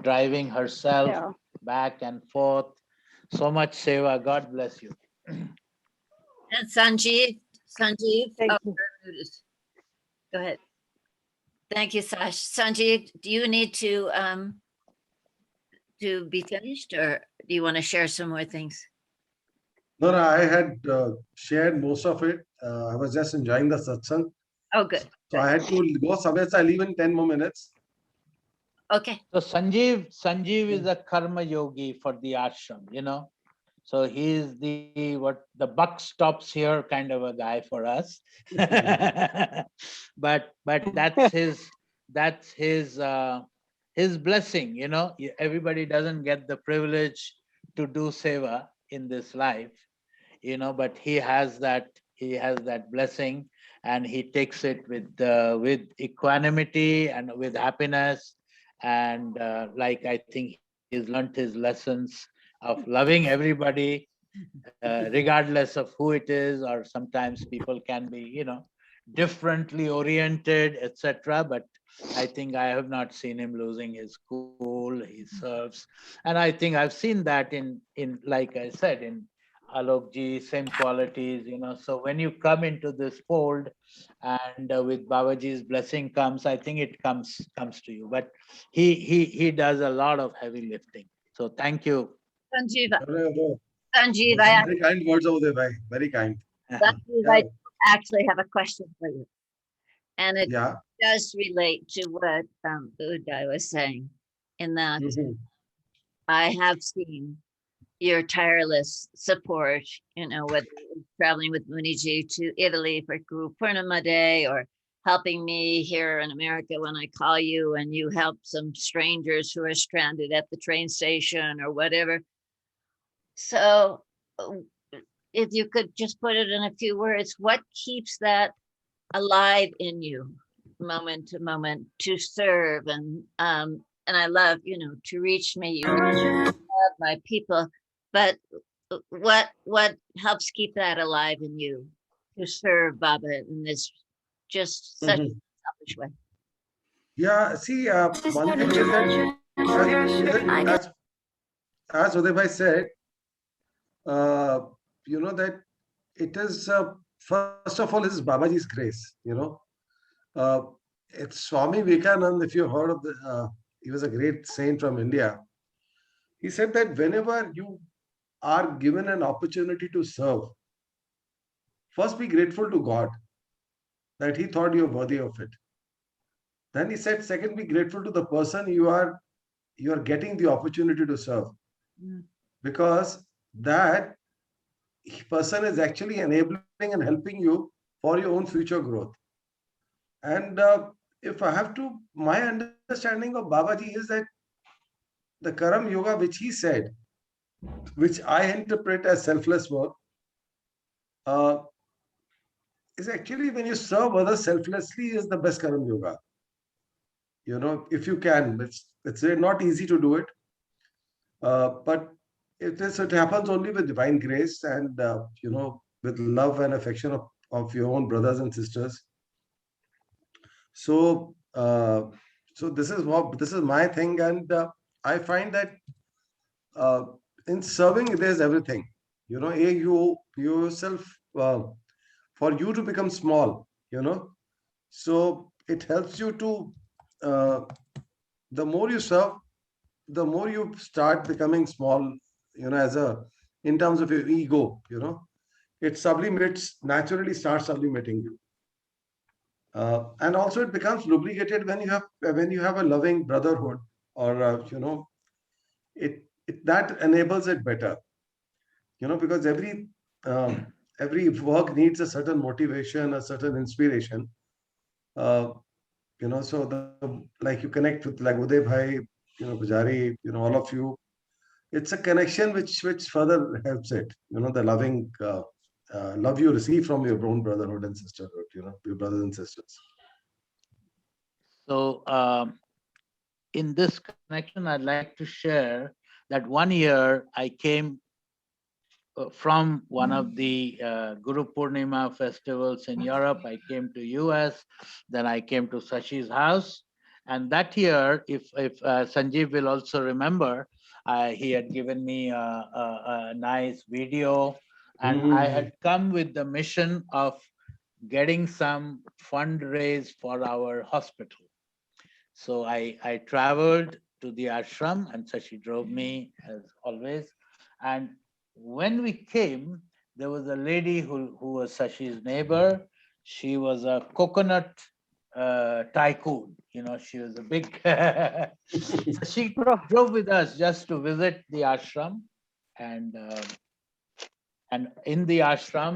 Speaker 1: driving herself
Speaker 7: Yeah.
Speaker 1: back and forth. So much seva. God bless you.
Speaker 2: And Sanjeev,
Speaker 7: Thank
Speaker 2: oh,
Speaker 7: you.
Speaker 2: go ahead. Thank you, Sash. Sanjeev, do you need to be finished, or do you want to share some more things?
Speaker 3: No, I had shared most of it. I was just enjoying the satsang.
Speaker 2: Oh, good.
Speaker 3: So I had to go somewhere. So I leave in 10 more minutes.
Speaker 2: Okay.
Speaker 1: So Sanjeev is a karma yogi for the ashram, So he's the buck stops here kind of a guy for us. but that's his blessing, Everybody doesn't get the privilege to do seva in this life, but he has that blessing, and he takes it with equanimity and with happiness, and like I think he's learned his lessons of loving everybody, regardless of who it is, or sometimes people can be, differently oriented, etc. But I think I have not seen him losing his cool. He serves, and I think I've seen that in like I said, in Alokji, same qualities, So when you come into this fold, and with Babaji's blessing comes, I think it comes to you. But he does a lot of heavy lifting. So thank you.
Speaker 2: Sanjeev,
Speaker 3: Very
Speaker 2: I
Speaker 3: kind words over there, bhai. Very kind.
Speaker 2: Sanjeev,
Speaker 3: Yeah.
Speaker 2: I actually have a question for you, and it
Speaker 3: Yeah.
Speaker 2: does relate to what Uday was saying, in that
Speaker 3: Mhm.
Speaker 2: I have seen your tireless support, whether it's traveling with Muniji to Italy for Guru Purnima Day, or helping me here in America when I call you and you help some strangers who are stranded at the train station or whatever. So if you could just put it in a few words, what keeps that alive in you moment to moment to serve, and and I love, to reach me, you love my people, but what helps keep that alive in you to serve Baba in this just such a
Speaker 3: Mhm.
Speaker 2: selfish way?
Speaker 3: Yeah, see, one thing is that as Uday bhai said, uh, that it is first of all, it is Babaji's grace. Uh, it's Swami Vivekananda. If you heard of he was a great saint from India. He said that whenever you are given an opportunity to serve, first be grateful to God that He thought you are worthy of it. Then he said, second, be grateful to the person you are getting the opportunity to serve,
Speaker 2: Mm.
Speaker 3: because that person is actually enabling and helping you for your own future growth. And if I have to, my understanding of Babaji is that the Karam Yoga, which he said, which I interpret as selfless work, uh, is actually when you serve others selflessly is the best Karam Yoga. If you can, it's not easy to do it, but it happens only with divine grace and with love and affection of your own brothers and sisters. So this is my thing, and I find that uh, in serving there's everything. You yourself, uh, for you to become small. So it helps you to, uh, the more you serve, the more you start becoming small. As a, in terms of your ego, it sublimates, naturally starts sublimating you. And also it becomes lubricated when you have a loving brotherhood, or it that enables it better. Because every work needs a certain motivation, a certain inspiration. uh, so like you connect with, like Uday bhai, Pujari, all of you. It's a connection which further helps it. The loving love you receive from your own brotherhood and sisterhood. Your brothers and sisters.
Speaker 1: So in this connection, I'd like to share that one year I came from one of the Guru Purnima festivals in Europe. I came to US, then I came to Sashi's house. And that year, if Sanjeev will also remember, he had given me a nice video, and I had come with the mission of getting some fundraise for our hospital. So I traveled to the ashram, and Sashi drove me as always. And when we came, there was a lady who was Sashi's neighbor. She was a coconut tycoon. She was a big. So she drove with us just to visit the ashram, and in the ashram,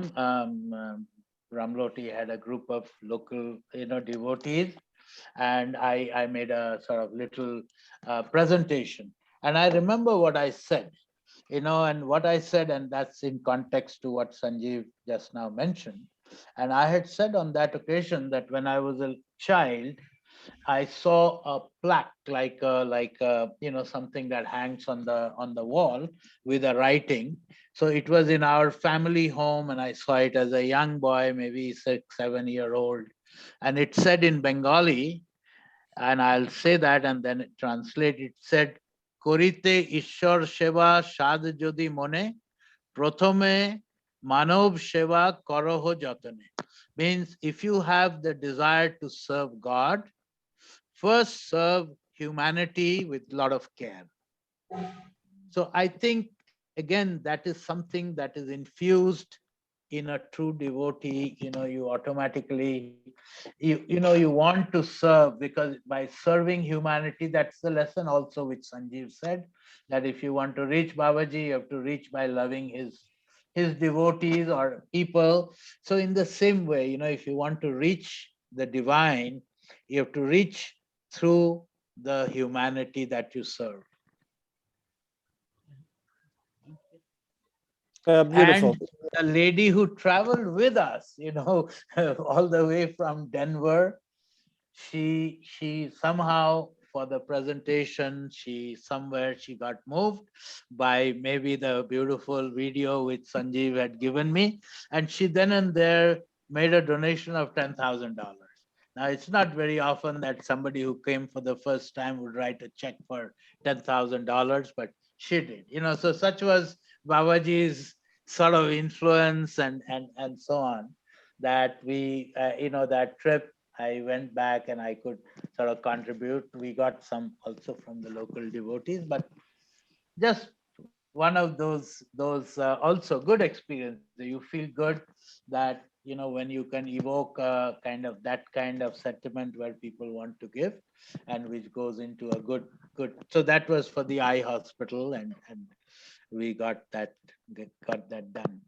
Speaker 1: Ramloti had a group of local, devotees, and I made a sort of little presentation. And I remember what I said, and what I said, and that's in context to what Sanjeev just now mentioned. And I had said on that occasion that when I was a child, I saw a plaque, something that hangs on the wall with a writing. So it was in our family home, and I saw it as a young boy, maybe 6-7-year-old, and it said in Bengali, and I'll say that and then it translate. It said, "Korite Ishwar Sheva Shad Jodi Mone, Prothome Manav Sheva Koroho Jatane." Means if you have the desire to serve God, first serve humanity with a lot of care. So I think, again, that is something that is infused in a true devotee. You automatically, you want to serve, because by serving humanity, that's the lesson also which Sanjeev said, that if you want to reach Babaji, you have to reach by loving his devotees or people. So in the same way, if you want to reach the divine, you have to reach through the humanity that you serve.
Speaker 5: Beautiful.
Speaker 1: And the lady who traveled with us, all the way from Denver, she somehow for the presentation, she got moved by maybe the beautiful video which Sanjeev had given me. And she then and there made a donation of $10,000. Now, it's not very often that somebody who came for the first time would write a check for $10,000, but she did. So such was Babaji's sort of influence and so on, that we, that trip, I went back and I could sort of contribute. We got some also from the local devotees, but just one of those also good experiences. You feel good that when you can evoke that kind of sentiment where people want to give, and which goes into a good. So that was for the eye hospital, and we got that done.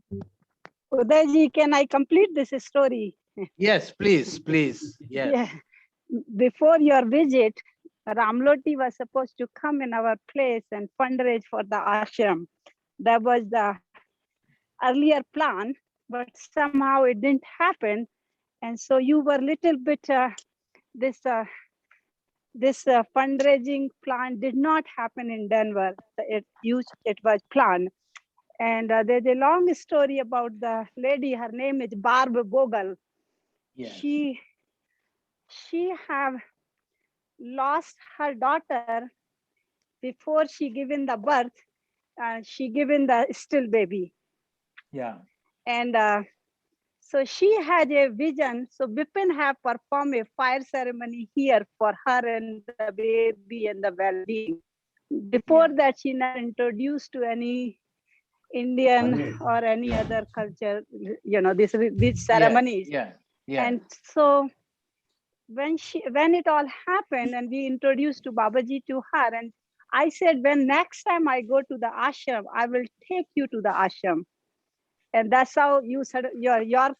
Speaker 7: Uday, can I complete this story?
Speaker 1: Yes, please. Yes.
Speaker 7: Yeah. Before your visit, Ramloti was supposed to come in our place and fundraise for the ashram. That was the earlier plan, but somehow it didn't happen. And so you were little bit, this fundraising plan did not happen in Denver. It was planned. And there's a long story about the lady. Her name is Barb Bogle.
Speaker 1: Yes.
Speaker 7: She have lost her daughter before she given the birth. She given the still baby.
Speaker 1: Yeah.
Speaker 7: And so she had a vision. So Bipin have performed a fire ceremony here for her and the baby and the well-being. Before that, she never introduced to any Indian or any other culture, these ceremonies.
Speaker 1: Yeah.
Speaker 7: And so when it all happened and we introduced to Babaji to her, and I said, when next time I go to the ashram, I will take you to the ashram. And that's how you said your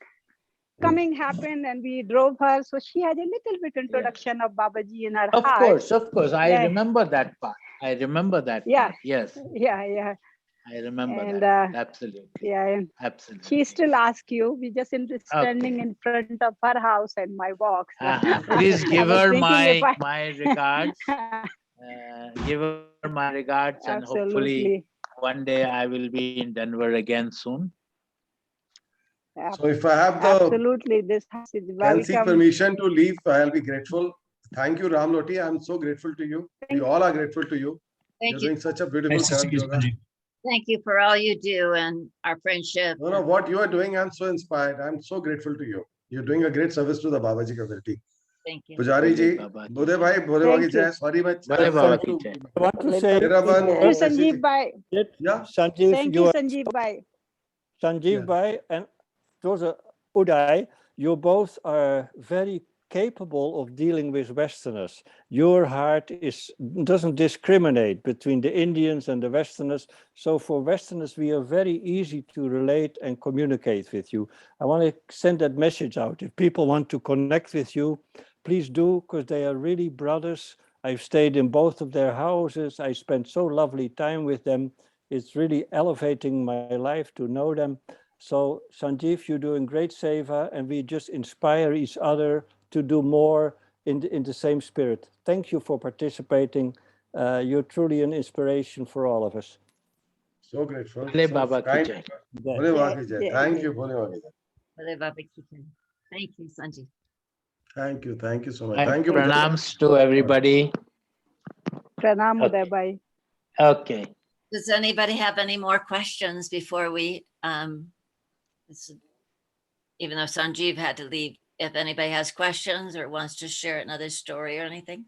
Speaker 7: coming happened, and we drove her. So she had a little bit introduction of Babaji in her heart.
Speaker 1: Of course. I remember that part.
Speaker 7: Yeah.
Speaker 1: Part. Yes.
Speaker 7: Yeah.
Speaker 1: I remember
Speaker 7: And,
Speaker 1: that. Absolutely.
Speaker 7: Yeah.
Speaker 1: Absolutely.
Speaker 7: She still asks you. We just standing in front of her house and my box.
Speaker 1: Please give her my regards. Give her my regards, and hopefully one day I will be in Denver again soon.
Speaker 3: So if I have the
Speaker 7: absolutely, this house is
Speaker 3: can seek
Speaker 7: welcome.
Speaker 3: permission to leave, I'll be grateful. Thank you, Ramloti. I'm so grateful to you. We all are grateful to you.
Speaker 2: Thank
Speaker 3: You're
Speaker 2: you.
Speaker 3: doing such a beautiful
Speaker 6: Nice to see you,
Speaker 3: yoga.
Speaker 6: Sanjeev.
Speaker 2: Thank you for all you do and our friendship.
Speaker 3: No, what you are doing, I'm so inspired. I'm so grateful to you. You're doing a great service to the Babaji community.
Speaker 2: Thank you.
Speaker 3: Pujari ji, Uday bhai, Bhole Baba ki jai. Sorry,
Speaker 1: Bhole Baba ki jai.
Speaker 5: I want to say,
Speaker 3: Niraban,
Speaker 7: Thank you, Sanjeev Bhai.
Speaker 3: Yeah.
Speaker 5: Sanjeev,
Speaker 7: Thank you, Sanjeev Bhai.
Speaker 5: Sanjeev Bhai and those Uday, you both are very capable of dealing with Westerners. Your heart doesn't discriminate between the Indians and the Westerners. So for Westerners, we are very easy to relate and communicate with you. I want to send that message out. If people want to connect with you, please do, because they are really brothers. I've stayed in both of their houses. I spent so lovely time with them. It's really elevating my life to know them. So Sanjeev, you're doing great seva, and we just inspire each other to do more in the same spirit. Thank you for participating. You're truly an inspiration for all of us.
Speaker 3: So grateful.
Speaker 1: Bhole Baba ki jai.
Speaker 3: Bhole Baba ki jai. Thank you, Bhole Baba ki jai.
Speaker 2: Thank you, Sanjeev.
Speaker 3: Thank you so much. Thank you.
Speaker 1: Pranams to everybody.
Speaker 7: Pranam,
Speaker 1: Okay.
Speaker 7: Uday Bhai.
Speaker 1: Okay.
Speaker 2: Does anybody have any more questions before we, even though Sanjeev had to leave, if anybody has questions or wants to share another story or anything?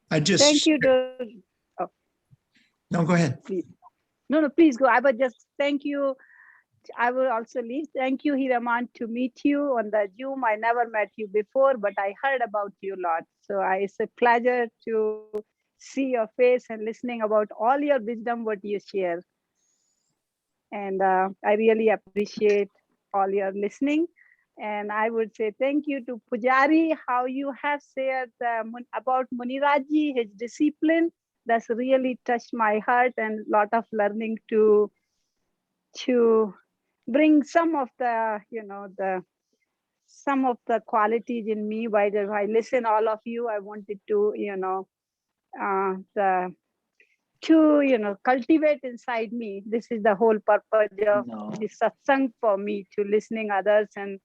Speaker 6: I just
Speaker 7: Thank you.
Speaker 6: No, go ahead.
Speaker 7: Please. No, please go. I would just thank you. I will also leave. Thank you, Hiraman, to meet you on the Zoom. I never met you before, but I heard about you a lot. So it's a pleasure to see your face and listening about all your wisdom, what you share. And I really appreciate all your listening. And I would say thank you to Pujari, how you have shared about Muniraji, his discipline. That's really touched my heart, and a lot of learning to bring some of the, some of the qualities in me. While I listen all of you, I wanted to, the to cultivate inside me. This is the whole purpose of
Speaker 1: No.
Speaker 7: the satsang for me, to listening others and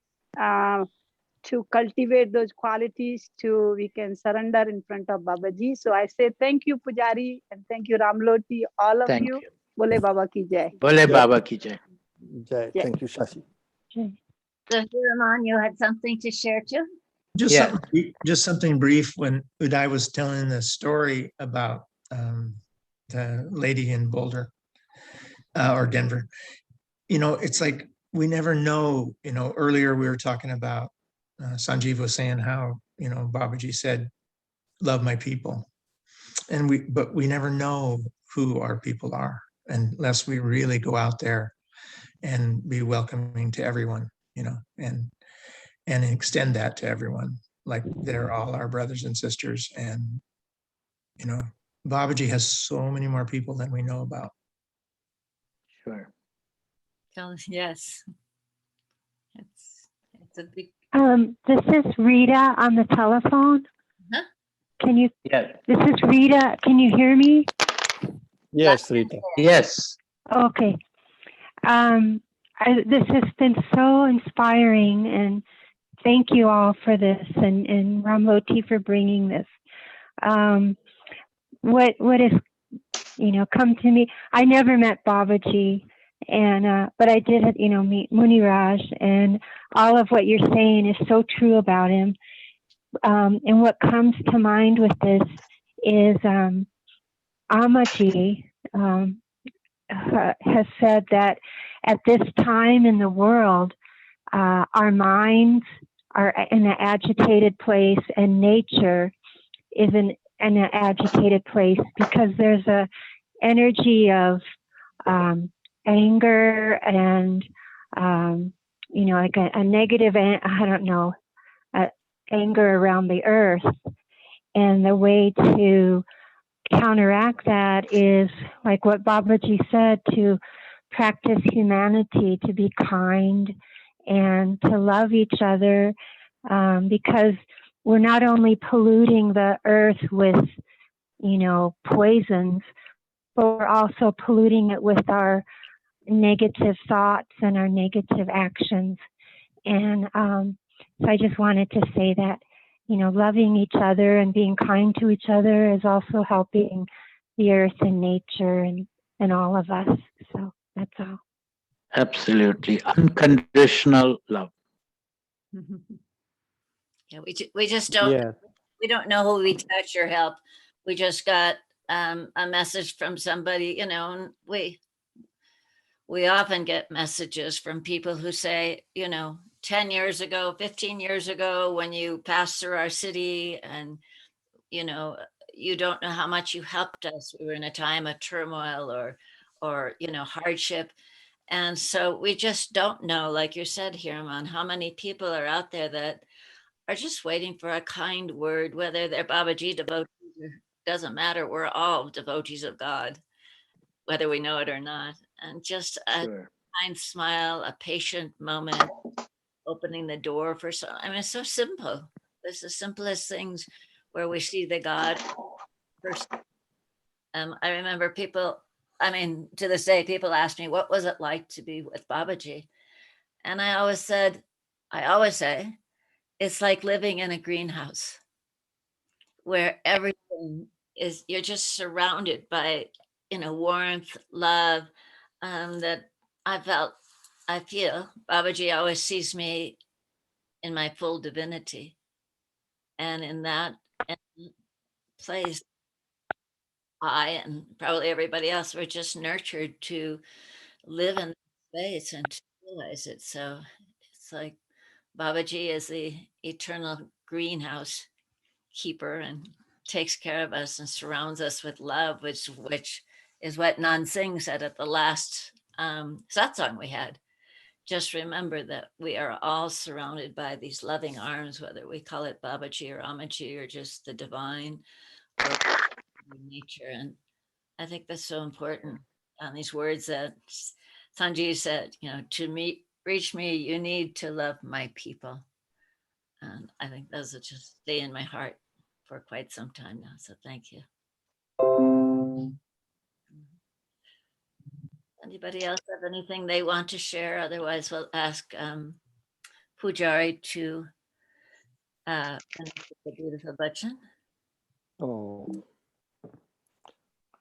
Speaker 7: to cultivate those qualities, to we can surrender in front of Babaji. So I say thank you, Pujari, and thank you, Ramloti, all of
Speaker 1: Thank
Speaker 7: you.
Speaker 1: you.
Speaker 7: Bole Baba ki jai.
Speaker 1: Bole
Speaker 5: Jai.
Speaker 1: Baba ki jai.
Speaker 5: Jai.
Speaker 7: Jai.
Speaker 5: Thank you, Shashi.
Speaker 7: Jai.
Speaker 2: So Hiraman, you had something to share too?
Speaker 6: Just
Speaker 1: Yeah.
Speaker 6: just something brief. When Uday was telling the story about the lady in Boulder or Denver, it's like we never know. Earlier we were talking about Sanjeev was saying how Babaji said, "Love my people," but we never know who our people are unless we really go out there and be welcoming to everyone, and extend that to everyone, like they're all our brothers and sisters. And Babaji has so many more people than we know about.
Speaker 1: Sure.
Speaker 2: Yes. It's a big.
Speaker 8: This is Rita on the telephone.
Speaker 2: Huh?
Speaker 8: Can you?
Speaker 1: Yes.
Speaker 8: This is Rita. Can you hear me?
Speaker 5: Yes, Rita.
Speaker 1: Yes.
Speaker 8: Okay. This has been so inspiring, and thank you all for this, and Ramloti for bringing this. What has come to me? I never met Babaji, and but I did meet Muniraj, and all of what you're saying is so true about him. And what comes to mind with this is Amaji has said that at this time in the world, our minds are in an agitated place, and nature is in an agitated place because there's a energy of anger and like a negative, I don't know, anger around the earth. And the way to counteract that is like what Babaji said, to practice humanity, to be kind and to love each other, because we're not only polluting the earth with poisons, but we're also polluting it with our negative thoughts and our negative actions. And so I just wanted to say that loving each other and being kind to each other is also helping the earth and nature and all of us. So that's all.
Speaker 1: Absolutely. Unconditional love.
Speaker 2: Yeah, we just don't.
Speaker 5: Yeah.
Speaker 2: We don't know who we touch or help. We just got a message from somebody, and we often get messages from people who say, 10 years ago, 15 years ago, when you passed through our city, and you don't know how much you helped us. We were in a time of turmoil or hardship. And so we just don't know, like you said, Hiraman, how many people are out there that are just waiting for a kind word, whether they're Babaji devotees or doesn't matter. We're all devotees of God, whether we know it or not. And just a
Speaker 1: Sure.
Speaker 2: kind smile, a patient moment, opening the door for it's so simple. It's the simplest things where we see the God person. I remember people, to this day, people ask me, what was it like to be with Babaji? And I always say, it's like living in a greenhouse where everything is, you're just surrounded by, warmth, love, that I feel Babaji always sees me in my full divinity. And in that place, I and probably everybody else were just nurtured to live in space and to realize it. So it's like Babaji is the eternal greenhouse keeper and takes care of us and surrounds us with love, which is what Nan Singh said at the last satsang we had. Just remember that we are all surrounded by these loving arms, whether we call it Babaji or Amaji or just the divine or nature. And I think that's so important. On these words that Sanjeev said, to reach me, you need to love my people. And I think those will just stay in my heart for quite some time now. So thank you. Anybody else have anything they want to share? Otherwise, we'll ask Pujari to finish with the beautiful bhajan.
Speaker 5: Oh,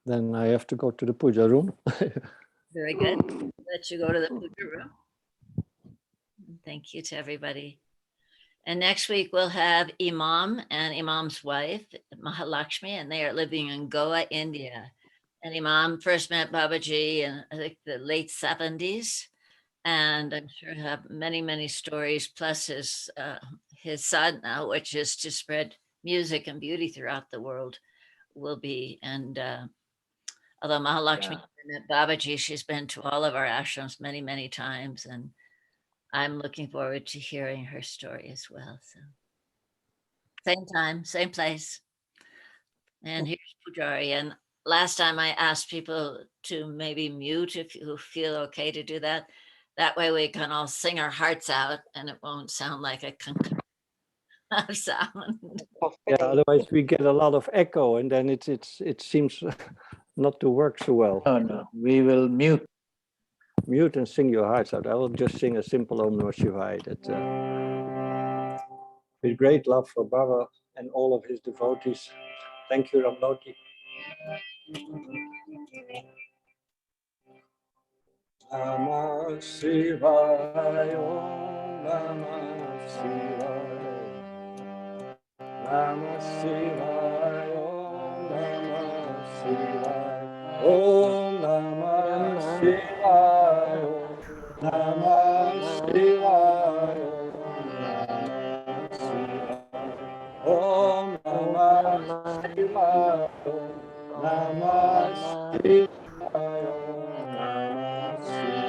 Speaker 5: then I have to go to the puja room.
Speaker 2: Very good. Let you go to the puja room. Thank you to everybody. And next week we'll have Imam and Imam's wife, Mahalakshmi, and they are living in Goa, India. And Imam first met Babaji in, I think, the late 70s. And I'm sure have many, many stories, plus his sadhana, which is to spread music and beauty throughout the world, will be. And although Mahalakshmi met Babaji, she's been to all of our ashrams many, many times. And I'm looking forward to hearing her story as well. So same time, same place. And here's Pujari. And last time I asked people to maybe mute if you feel okay to do that. That way we can all sing our hearts out and it won't sound like a sound.
Speaker 5: Yeah, otherwise we get a lot of echo, and then it seems not to work so well.
Speaker 1: Oh no, we will mute.
Speaker 5: Mute and sing your hearts out. I will just sing a simple Om Namah Shivaya. That with great love for Baba and all of his devotees. Thank you, Ramloti. Namah Shivaya, Om Namah Shivaya. Namah Shivaya, Om Namah Shivaya, Om Namah Shivaya, Om Namah Shivaya, Om Namah Shivaya, Namah Shivaya, Om Namah Shivaya.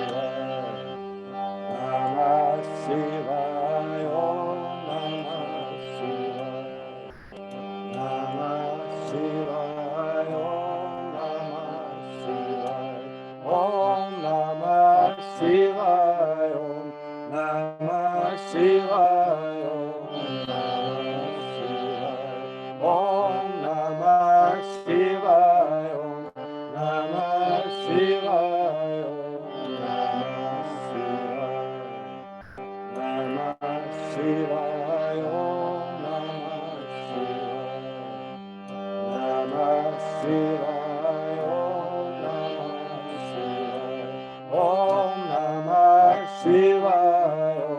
Speaker 5: Namah Shivaya, Om Namah Shivaya, Om Namah Shivaya, Om Namah Shivaya, Om Namah Shivaya, Namah Shivaya, Om Namah Shivaya, Om Namah Shivaya,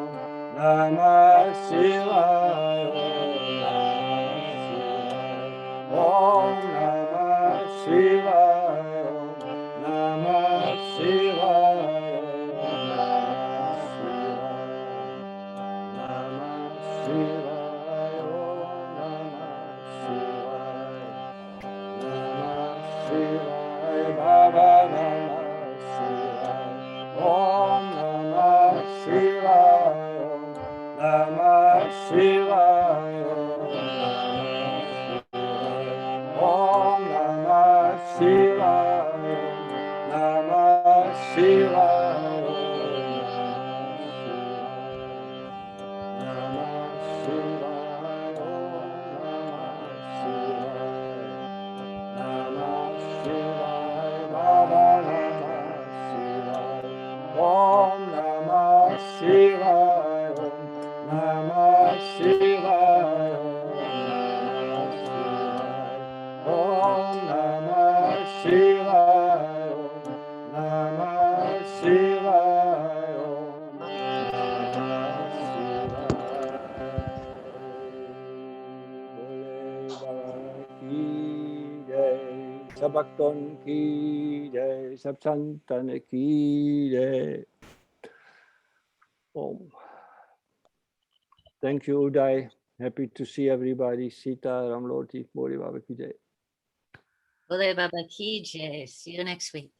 Speaker 5: Namah Shivaya, Om Namah Shivaya, Namah Shivaya, Namah Shivaya, Namah Shivaya, Baba Namah Shivaya, Om Namah Shivaya, Namah Shivaya, Om Namah Shivaya, Namah Shivaya, Namah Shivaya, Namah Shivaya, Baba Namah Shivaya, Om Namah Shivaya, Namah Shivaya, Om Namah Shivaya, Namah Shivaya, सब भक्तों की जय, सब संतन की जय. Om. Thank you, Uday. Happy to see everybody. Sita, Ramloti, Bori Baba ki jai.
Speaker 2: Uday Baba ki jai. See you next week.